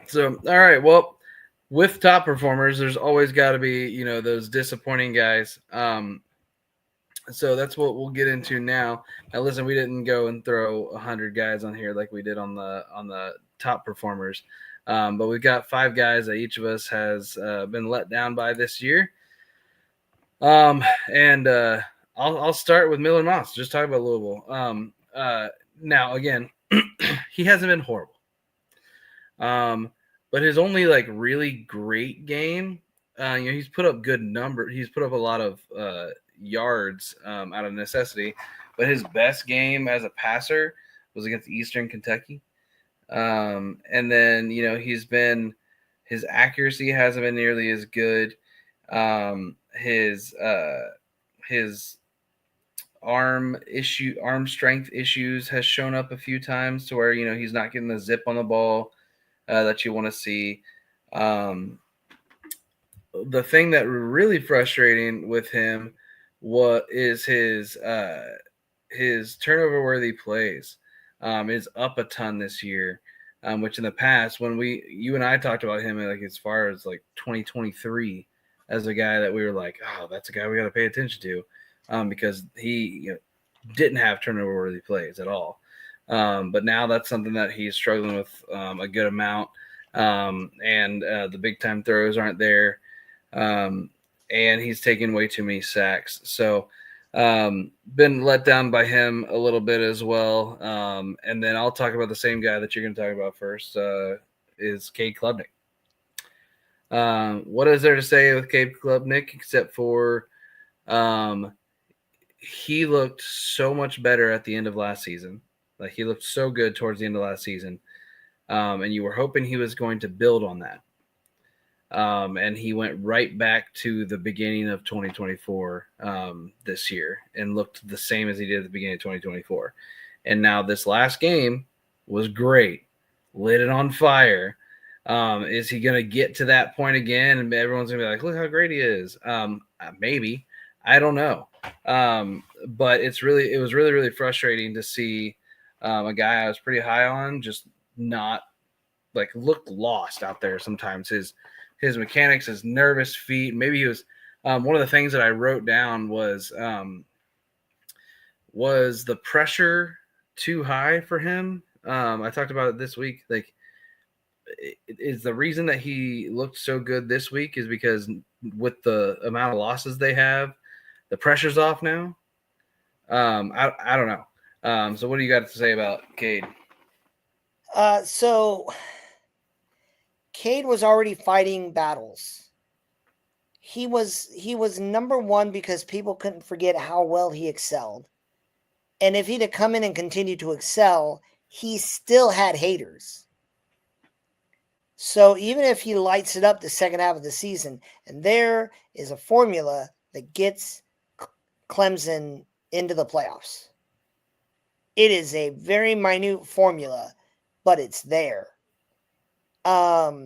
So all right, well, with top performers, there's always got to be those disappointing guys. So that's what we'll get into now. Now, listen, we didn't go and throw 100 guys on here like we did on the top performers, but we've got 5 guys that each of us has been let down by this year. And I'll start with Miller Moss. Just talk about Louisville. Now, again, he hasn't been horrible, but his only really great game, he's put up good number. He's put up a lot of yards out of necessity, but his best game as a passer was against Eastern Kentucky. And then his accuracy hasn't been nearly as good. His arm strength issues has shown up a few times to where he's not getting the zip on the ball that you want to see. The thing that really frustrating with him is his turnover worthy plays is up a ton this year. which in the past, when you and I talked about him, like as far as like 2023, as a guy that we were like, oh, that's a guy we got to pay attention to, because he didn't have turnover worthy plays at all. But now that's something that he's struggling with a good amount, and the big time throws aren't there, and he's taking way too many sacks. So been let down by him a little bit as well. And then I'll talk about the same guy that you're going to talk about first, is Cade Klubnik. What is there to say with Cade Klubnik except for he looked so much better at the end of last season. Like he looked so good towards the end of last season. And you were hoping he was going to build on that. And he went right back to the beginning of 2024 this year and looked the same as he did at the beginning of 2024. And now this last game was great, lit it on fire. Is he going to get to that point again? And everyone's going to be like, look how great he is. Maybe. I don't know. But it was really, really frustrating to see a guy I was pretty high on just not like looked lost out there sometimes. His mechanics, his nervous feet. Maybe he was one of the things that I wrote down was the pressure too high for him? I talked about it this week. Like, is the reason that he looked so good this week is because with the amount of losses they have, the pressure's off now. I don't know. So what do you got to say about Cade?
So Cade was already fighting battles. He was number one because people couldn't forget how well he excelled. And if he'd have come in and continued to excel, he still had haters. So even if he lights it up the second half of the season, and there is a formula that gets Clemson into the playoffs. It is a very minute formula, but it's there. But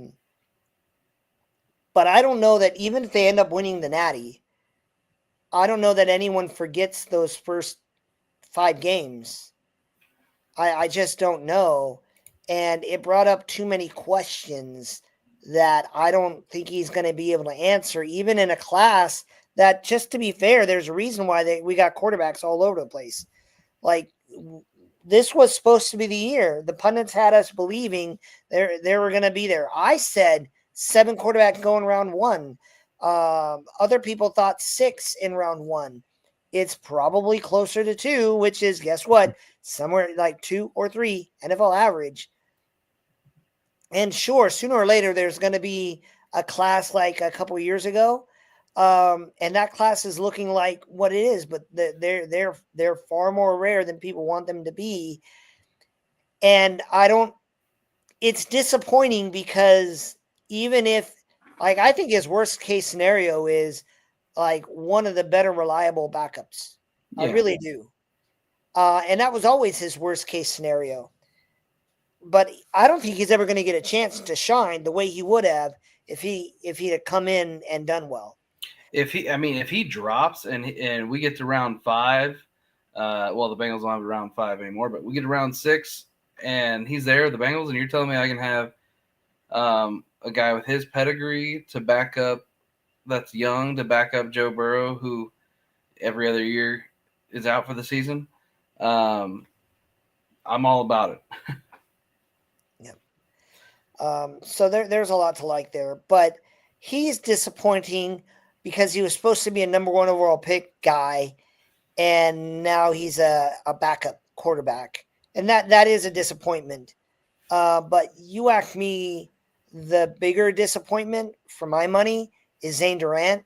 I don't know that even if they end up winning the Natty, I don't know that anyone forgets those first 5 games. I just don't know. And it brought up too many questions that I don't think he's going to be able to answer, even in a class that, just to be fair, there's a reason why we got quarterbacks all over the place. Like, this was supposed to be the year. The pundits had us believing they were going to be there. I said 7 quarterbacks going round 1. Other people thought 6 in round 1. It's probably closer to 2, which is, guess what? Somewhere like 2 or 3 NFL average. And sure, sooner or later, there's going to be a class like a couple of years ago. And that class is looking like what it is, but they're far more rare than people want them to be. And it's disappointing because even if, like, I think his worst case scenario is like one of the better reliable backups. Yeah. I really do. And that was always his worst case scenario. But I don't think he's ever going to get a chance to shine the way he would have if he'd have come in and done well.
If he drops and we get to round 5, well, the Bengals don't have round 5 anymore, but we get to round 6 and he's there, the Bengals, and you're telling me I can have a guy with his pedigree to back up, that's young, to back up Joe Burrow, who every other year is out for the season. I'm all about it.
So there's a lot to like there, but he's disappointing because he was supposed to be a number 1 overall pick guy, and now he's a backup quarterback, and that is a disappointment. But you ask me, the bigger disappointment for my money is Zane Durant.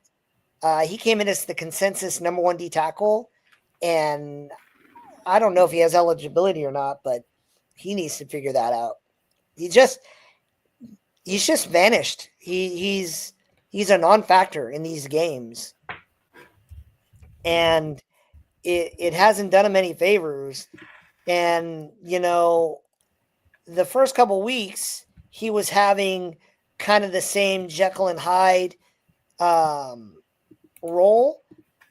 He came in as the consensus number 1 D tackle, and I don't know if he has eligibility or not, but he needs to figure that out. He's just vanished. He's a non-factor in these games. And it hasn't done him any favors. And, the first couple weeks, he was having kind of the same Jekyll and Hyde role.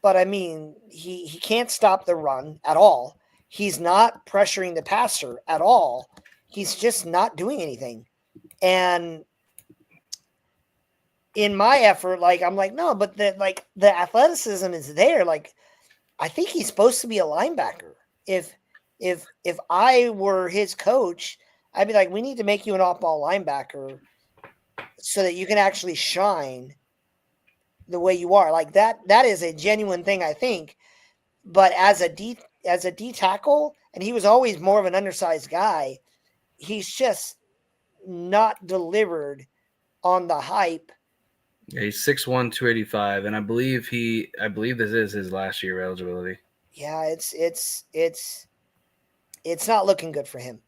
But, I mean, he can't stop the run at all. He's not pressuring the passer at all. he's just not doing anything. And in my effort, like I'm like, no, but the athleticism is there. Like I think he's supposed to be a linebacker. If I were his coach, I'd be like, we need to make you an off-ball linebacker so that you can actually shine the way you are. Like that is a genuine thing, I think. But as a D tackle, and he was always more of an undersized guy, he's just not delivered on the hype.
Yeah, he's 6'1", 285, and I believe this is his last year of eligibility.
Yeah, it's not looking good for him.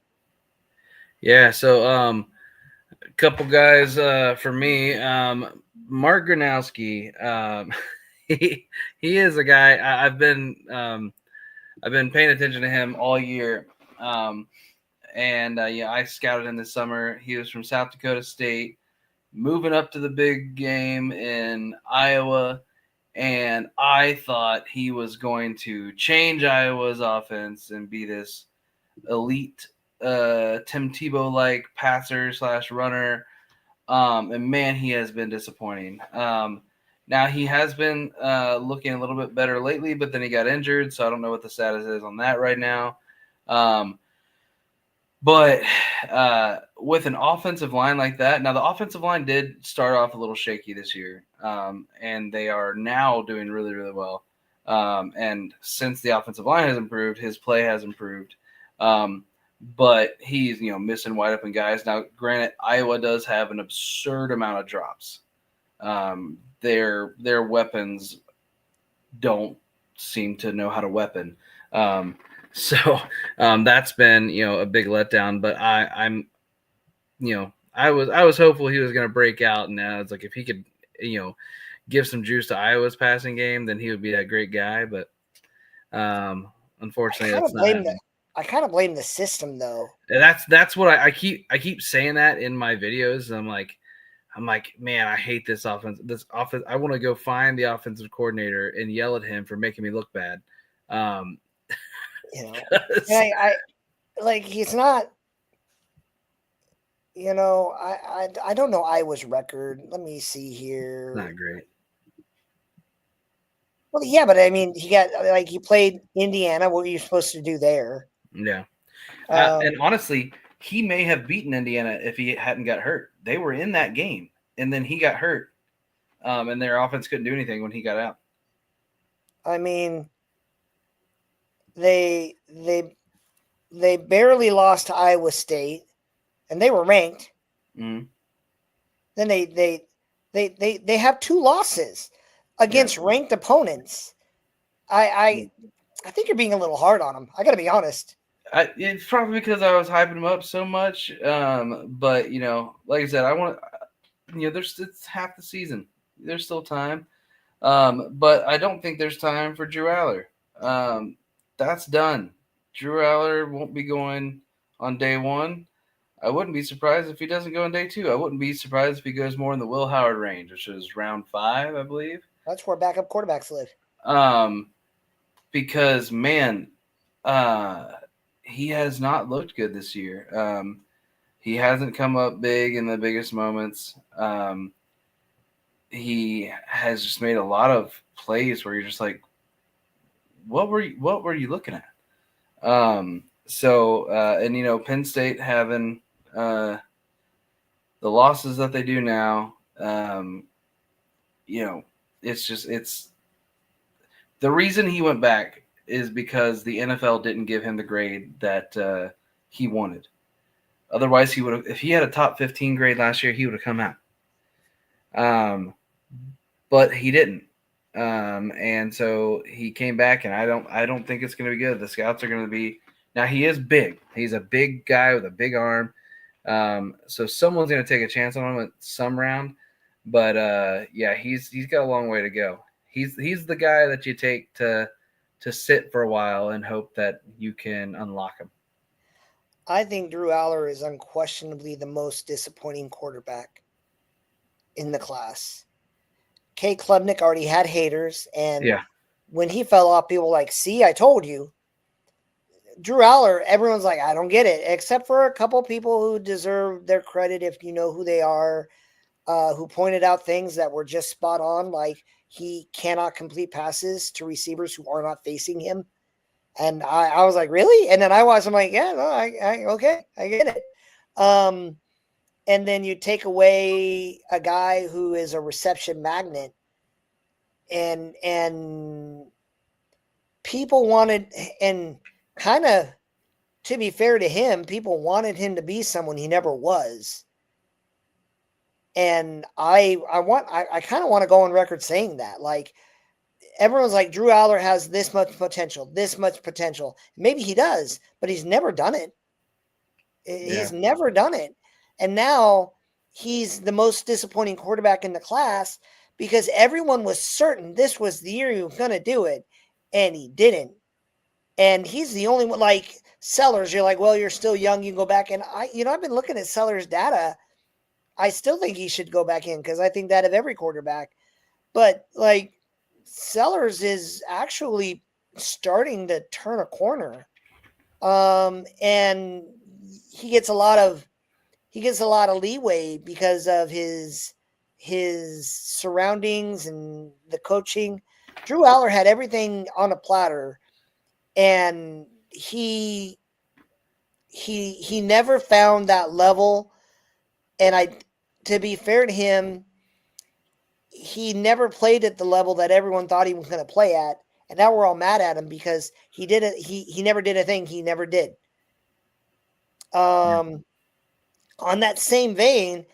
Yeah, so a couple guys for me. Mark Gronowski, he is a guy I've been paying attention to him all year. And I scouted him this summer. He was from South Dakota State, moving up to the big game in Iowa, and I thought he was going to change Iowa's offense and be this elite Tim Tebow-like passer / runner. And man, he has been disappointing. Now he has been looking a little bit better lately, but then he got injured, so I don't know what the status is on that right now. But with an offensive line like that, now the offensive line did start off a little shaky this year, and they are now doing really, really well. And since the offensive line has improved, his play has improved. But he's missing wide open guys. Now, granted, Iowa does have an absurd amount of drops. Their weapons don't seem to know how to weapon. So that's been a big letdown. But I'm I was hopeful he was going to break out, and now it's like if he could give some juice to Iowa's passing game, then he would be that great guy. But unfortunately, that's not happening.
I kind of blame the system, though.
That's what I keep saying that in my videos. I'm like, man, I hate this offense. I want to go find the offensive coordinator and yell at him for making me look bad.
I like he's not. I don't know Iowa's record. Let me see here.
Not great.
Well, yeah, but I mean, he played Indiana. What were you supposed to do there?
Yeah. And honestly, he may have beaten Indiana if he hadn't got hurt. They were in that game, and then he got hurt, and their offense couldn't do anything when he got out.
I mean, they barely lost to Iowa State, and they were ranked.
Mm-hmm.
Then they have 2 losses against ranked opponents. I think you're being a little hard on them. I got to be honest.
It's probably because I was hyping him up so much. But like I said, it's half the season. There's still time. But I don't think there's time for Drew Aller. That's done. Drew Aller won't be going on day 1. I wouldn't be surprised if he doesn't go on day 2. I wouldn't be surprised if he goes more in the Will Howard range, which is round 5, I believe.
That's where backup quarterbacks live.
Because man, he has not looked good this year. He hasn't come up big in the biggest moments. He has just made a lot of plays where you're just like, what were you looking at? And Penn State having the losses that they do now, it's the reason he went back is because the NFL didn't give him the grade that he wanted. Otherwise, he would have. If he had a top 15 grade last year, he would have come out. But he didn't, and so he came back. And I don't think it's going to be good. The scouts are going to be now. He is big. He's a big guy with a big arm. So someone's going to take a chance on him at some round. But he's got a long way to go. He's the guy that you take to sit for a while and hope that you can unlock him.
I think Drew Aller is unquestionably the most disappointing quarterback in the class. Kay Klubnik already had haters, and when he fell off, people were like, see, I told you. Drew Aller, everyone's like, I don't get it, except for a couple people who deserve their credit if you know who they are, who pointed out things that were just spot on, like he cannot complete passes to receivers who are not facing him. And I was like, really? And then I watched, I'm like, yeah, no, okay, I get it. And then you take away a guy who is a reception magnet, and people wanted, and kind of, to be fair to him, people wanted him to be someone he never was. And I kind of want to go on record saying that, like, everyone's like, Drew Aller has this much potential. Maybe he does, but he's never done it. He's never done it. And now he's the most disappointing quarterback in the class because everyone was certain this was the year he was going to do it, and he didn't. And he's the only one, like Sellers, you're like, well, you're still young, you can go back. And I've been looking at Sellers' data. I still think he should go back in because I think that of every quarterback. But like, Sellers is actually starting to turn a corner. And he gets a lot of leeway because of his surroundings and the coaching. Drew Aller had everything on a platter, and he never found that level. And to be fair to him, he never played at the level that everyone thought he was going to play at. And now we're all mad at him because he never did a thing he never did. On that same vein,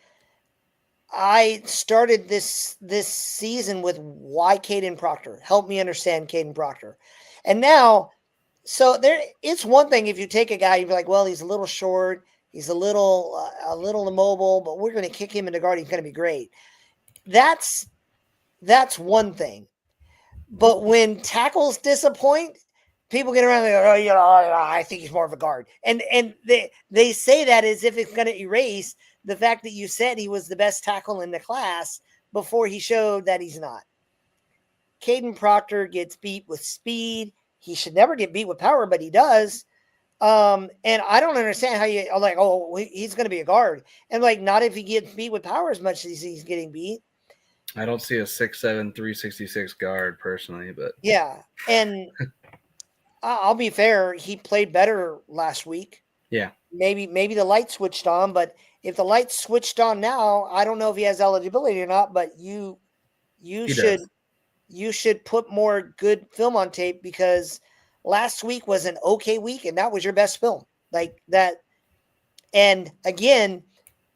I started this season with why Kadyn Proctor. Help me understand Kadyn Proctor. And now, so it's one thing if you take a guy, you'd be like, well, he's a little short, he's a little immobile, but we're going to kick him in the guard. He's going to be great. That's one thing. But when tackles disappoint, people get around and go, I think he's more of a guard. And they say that as if it's going to erase the fact that you said he was the best tackle in the class before he showed that he's not. Kadyn Proctor gets beat with speed. He should never get beat with power, but he does. And I don't understand how you are like, oh, he's going to be a guard. And like, not if he gets beat with power as much as he's getting beat.
I don't see a 6'7", 366 guard personally, but
yeah. And I'll be fair, he played better last week.
Yeah.
Maybe the light switched on, but if the light switched on now, I don't know if he has eligibility or not, but you should put more good film on tape because last week was an okay week and that was your best film. Like that. And again,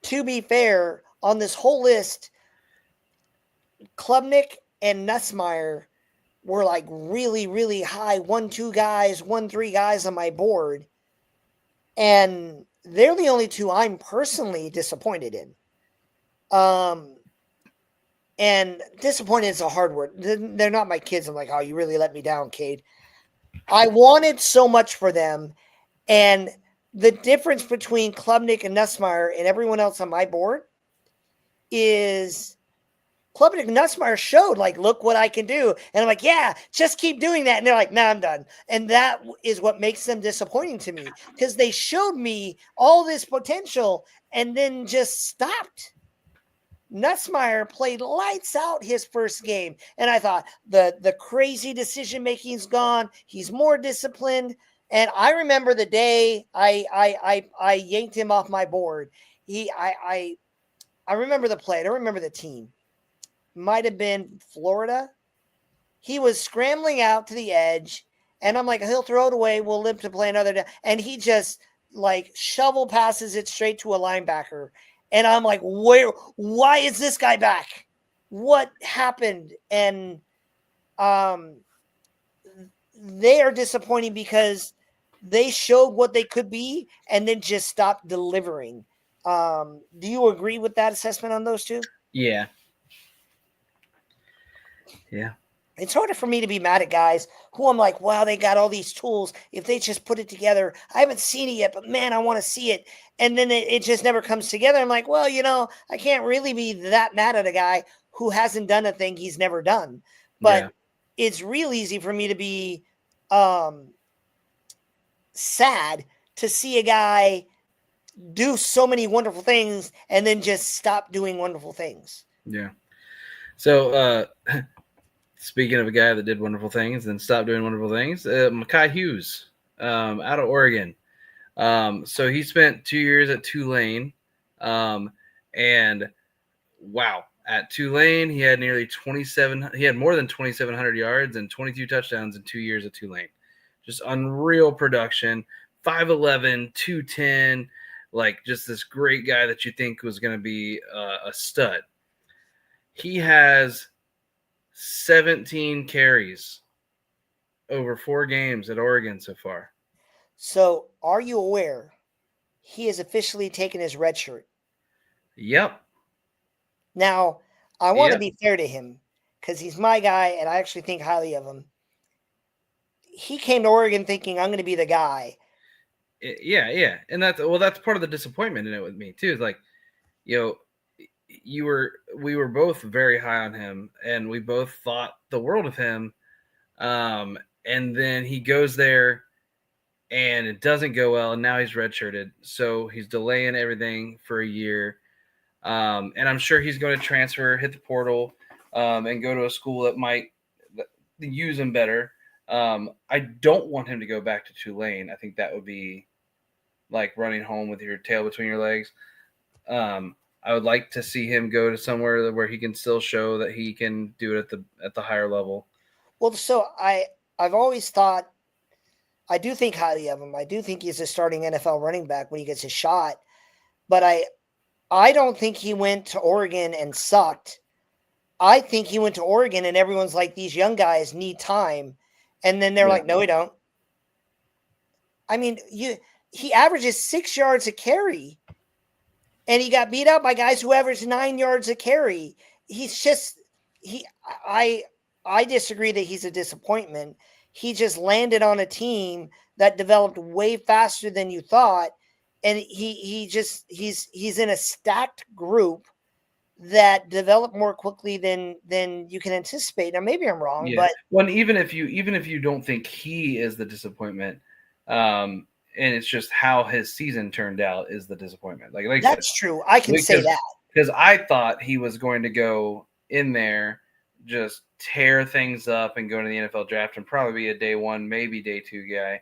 to be fair, on this whole list, Klubnik and Nussmeier were like really, really high 1-2 guys, 1-3 guys on my board. And they're the only two I'm personally disappointed in. And disappointed is a hard word. They're not my kids. I'm like, oh, you really let me down, Cade. I wanted so much for them. And the difference between Klubnik and Nussmeier and everyone else on my board is Klubnik and Nussmeier showed, like, look what I can do. And I'm like, yeah, just keep doing that. And they're like, nah, I'm done. And that is what makes them disappointing to me because they showed me all this potential and then just stopped. Nussmeier played lights out his first game. And I thought the crazy decision-making's gone. He's more disciplined. And I remember the day I yanked him off my board. I remember the play. I don't remember the team. Might have been Florida. He was scrambling out to the edge, and I'm like, he'll throw it away. We'll live to play another day. And he just like shovel passes it straight to a linebacker. And I'm like, why is this guy back? What happened? And they are disappointing because they showed what they could be and then just stopped delivering. Do you agree with that assessment on those two?
Yeah. Yeah.
It's harder for me to be mad at guys who I'm like, wow, they got all these tools. If they just put it together, I haven't seen it yet, but man, I want to see it. And then it just never comes together. I'm like, well, I can't really be that mad at a guy who hasn't done a thing he's never done. But It's real easy for me to be sad to see a guy do so many wonderful things and then just stop doing wonderful things.
Yeah. So, speaking of a guy that did wonderful things and stopped doing wonderful things, Mekhi Hughes, out of Oregon. So he spent 2 years at Tulane, and wow, at Tulane he had nearly 27. He had more than 2,700 yards and 22 touchdowns in 2 years at Tulane. Just unreal production. 5'11", 210, like just this great guy that you think was going to be a stud. He has 17 carries over 4 games at Oregon so far.
So, are you aware he has officially taken his red shirt?
Yep.
Now, I want to be fair to him because he's my guy and I actually think highly of him. He came to Oregon thinking I'm going to be the guy.
Yeah. And that's part of the disappointment in it with me too. Is like, we were both very high on him and we both thought the world of him. And then he goes there and it doesn't go well. And now he's redshirted. So he's delaying everything for a year. And I'm sure he's going to transfer, hit the portal, and go to a school that might use him better. I don't want him to go back to Tulane. I think that would be like running home with your tail between your legs. I would like to see him go to somewhere where he can still show that he can do it at the higher level.
Well, so I've always thought, I do think highly of him. I do think he's a starting NFL running back when he gets a shot. But I don't think he went to Oregon and sucked. I think he went to Oregon and everyone's like, these young guys need time. And then they're like, no, we don't. I mean, he averages 6 yards a carry. And he got beat up by guys who averaged 9 yards a carry. He's just I disagree that he's a disappointment. He just landed on a team that developed way faster than you thought. And he's in a stacked group that developed more quickly than you can anticipate. Now maybe I'm wrong, but
even if you don't think he is the disappointment, and it's just how his season turned out is the disappointment. Like
that's true. I can say that
because I thought he was going to go in there, just tear things up and go to the NFL draft and probably be a day 1, maybe day 2 guy.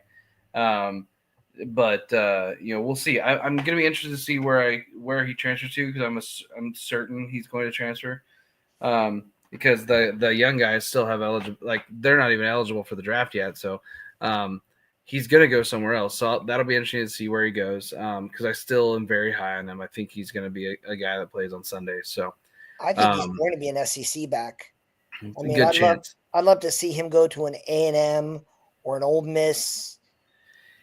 But we'll see. I'm going to be interested to see where he transfers to because I'm certain he's going to transfer. Because the young guys still have they're not even eligible for the draft yet. So he's going to go somewhere else. So that'll be interesting to see where he goes. Because I still am very high on him. I think he's going to be a guy that plays on Sunday. So
I think he's going to be an SEC back.
I mean, good chance.
I'd love to see him go to an A&M or an Ole Miss.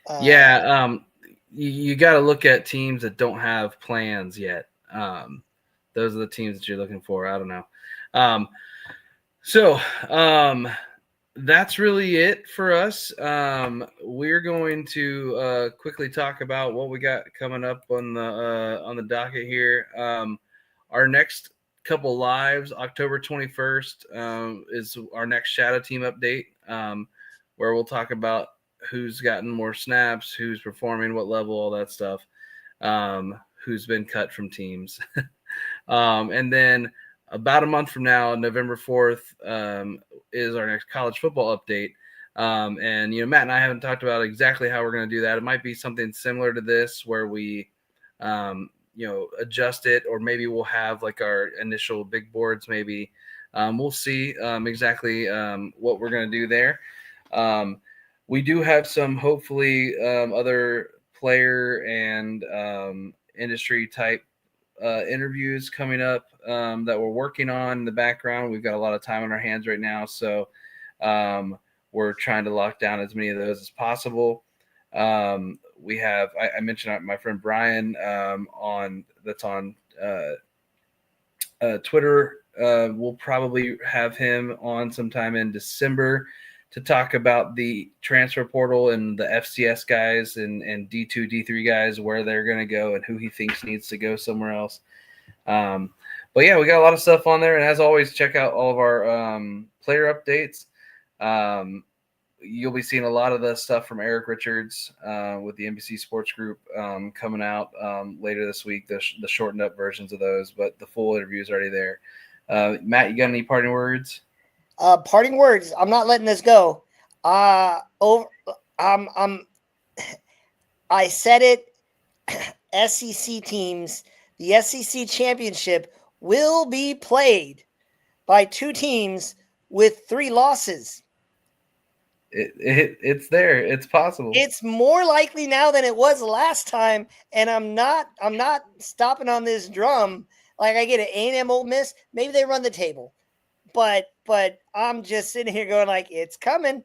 You got to look at teams that don't have plans yet. Those are the teams that you're looking for. I don't know. So that's really it for us. We're going to quickly talk about what we got coming up on the docket here. Our next couple lives, October 21st, is our next Shadow Team update, where we'll talk about who's gotten more snaps, who's performing, what level, all that stuff, who's been cut from teams. And then about a month from now, November 4th, is our next college football update. And, Matt and I haven't talked about exactly how we're going to do that. It might be something similar to this where we, adjust it, or maybe we'll have like our initial big boards, maybe. We'll see exactly what we're going to do there. We do have some, hopefully, other player and industry type interviews coming up that we're working on in the background. We've got a lot of time on our hands right now, so we're trying to lock down as many of those as possible. We have, I mentioned my friend Brian on Twitter. We'll probably have him on sometime in December to talk about the transfer portal and the FCS guys and D2, D3 guys, where they're going to go and who he thinks needs to go somewhere else. But yeah, we got a lot of stuff on there. And as always, check out all of our player updates. you'll be seeing a lot of the stuff from Eric Richards with the NBC Sports Group coming out later this week, the shortened up versions of those, but the full interview is already there. Matt, you got any parting words?
Parting words. I'm not letting this go. I said it. SEC teams, the SEC championship will be played by 2 teams with 3 losses.
It's there. It's possible.
It's more likely now than it was last time, and I'm not stopping on this drum. Like, I get it, A&M, Ole Miss, maybe they run the table, but I'm just sitting here going like, it's coming.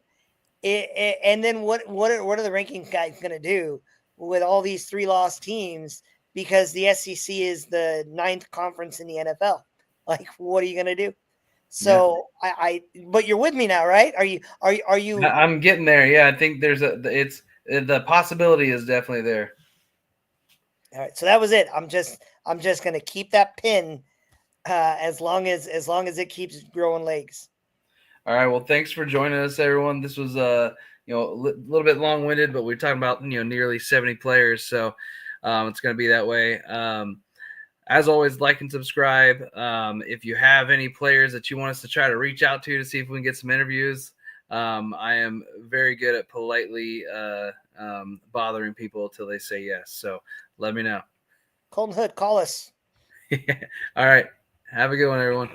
And then what are the ranking guys going to do with all these 3-loss teams? Because the SEC is the 9th conference in the NFL. Like, what are you going to do? So yeah. But you're with me now, right? Are you?
I'm getting there. Yeah, I think the possibility is definitely there.
All right, so that was it. I'm just going to keep that pin as long as it keeps growing legs.
All right. Well, thanks for joining us, everyone. This was a little bit long-winded, but we're talking about nearly 70 players, so it's going to be that way. As always, like and subscribe. If you have any players that you want us to try to reach out to see if we can get some interviews, I am very good at politely bothering people until they say yes. So let me know.
Colton Hood, call us.
All right. Have a good one, everyone.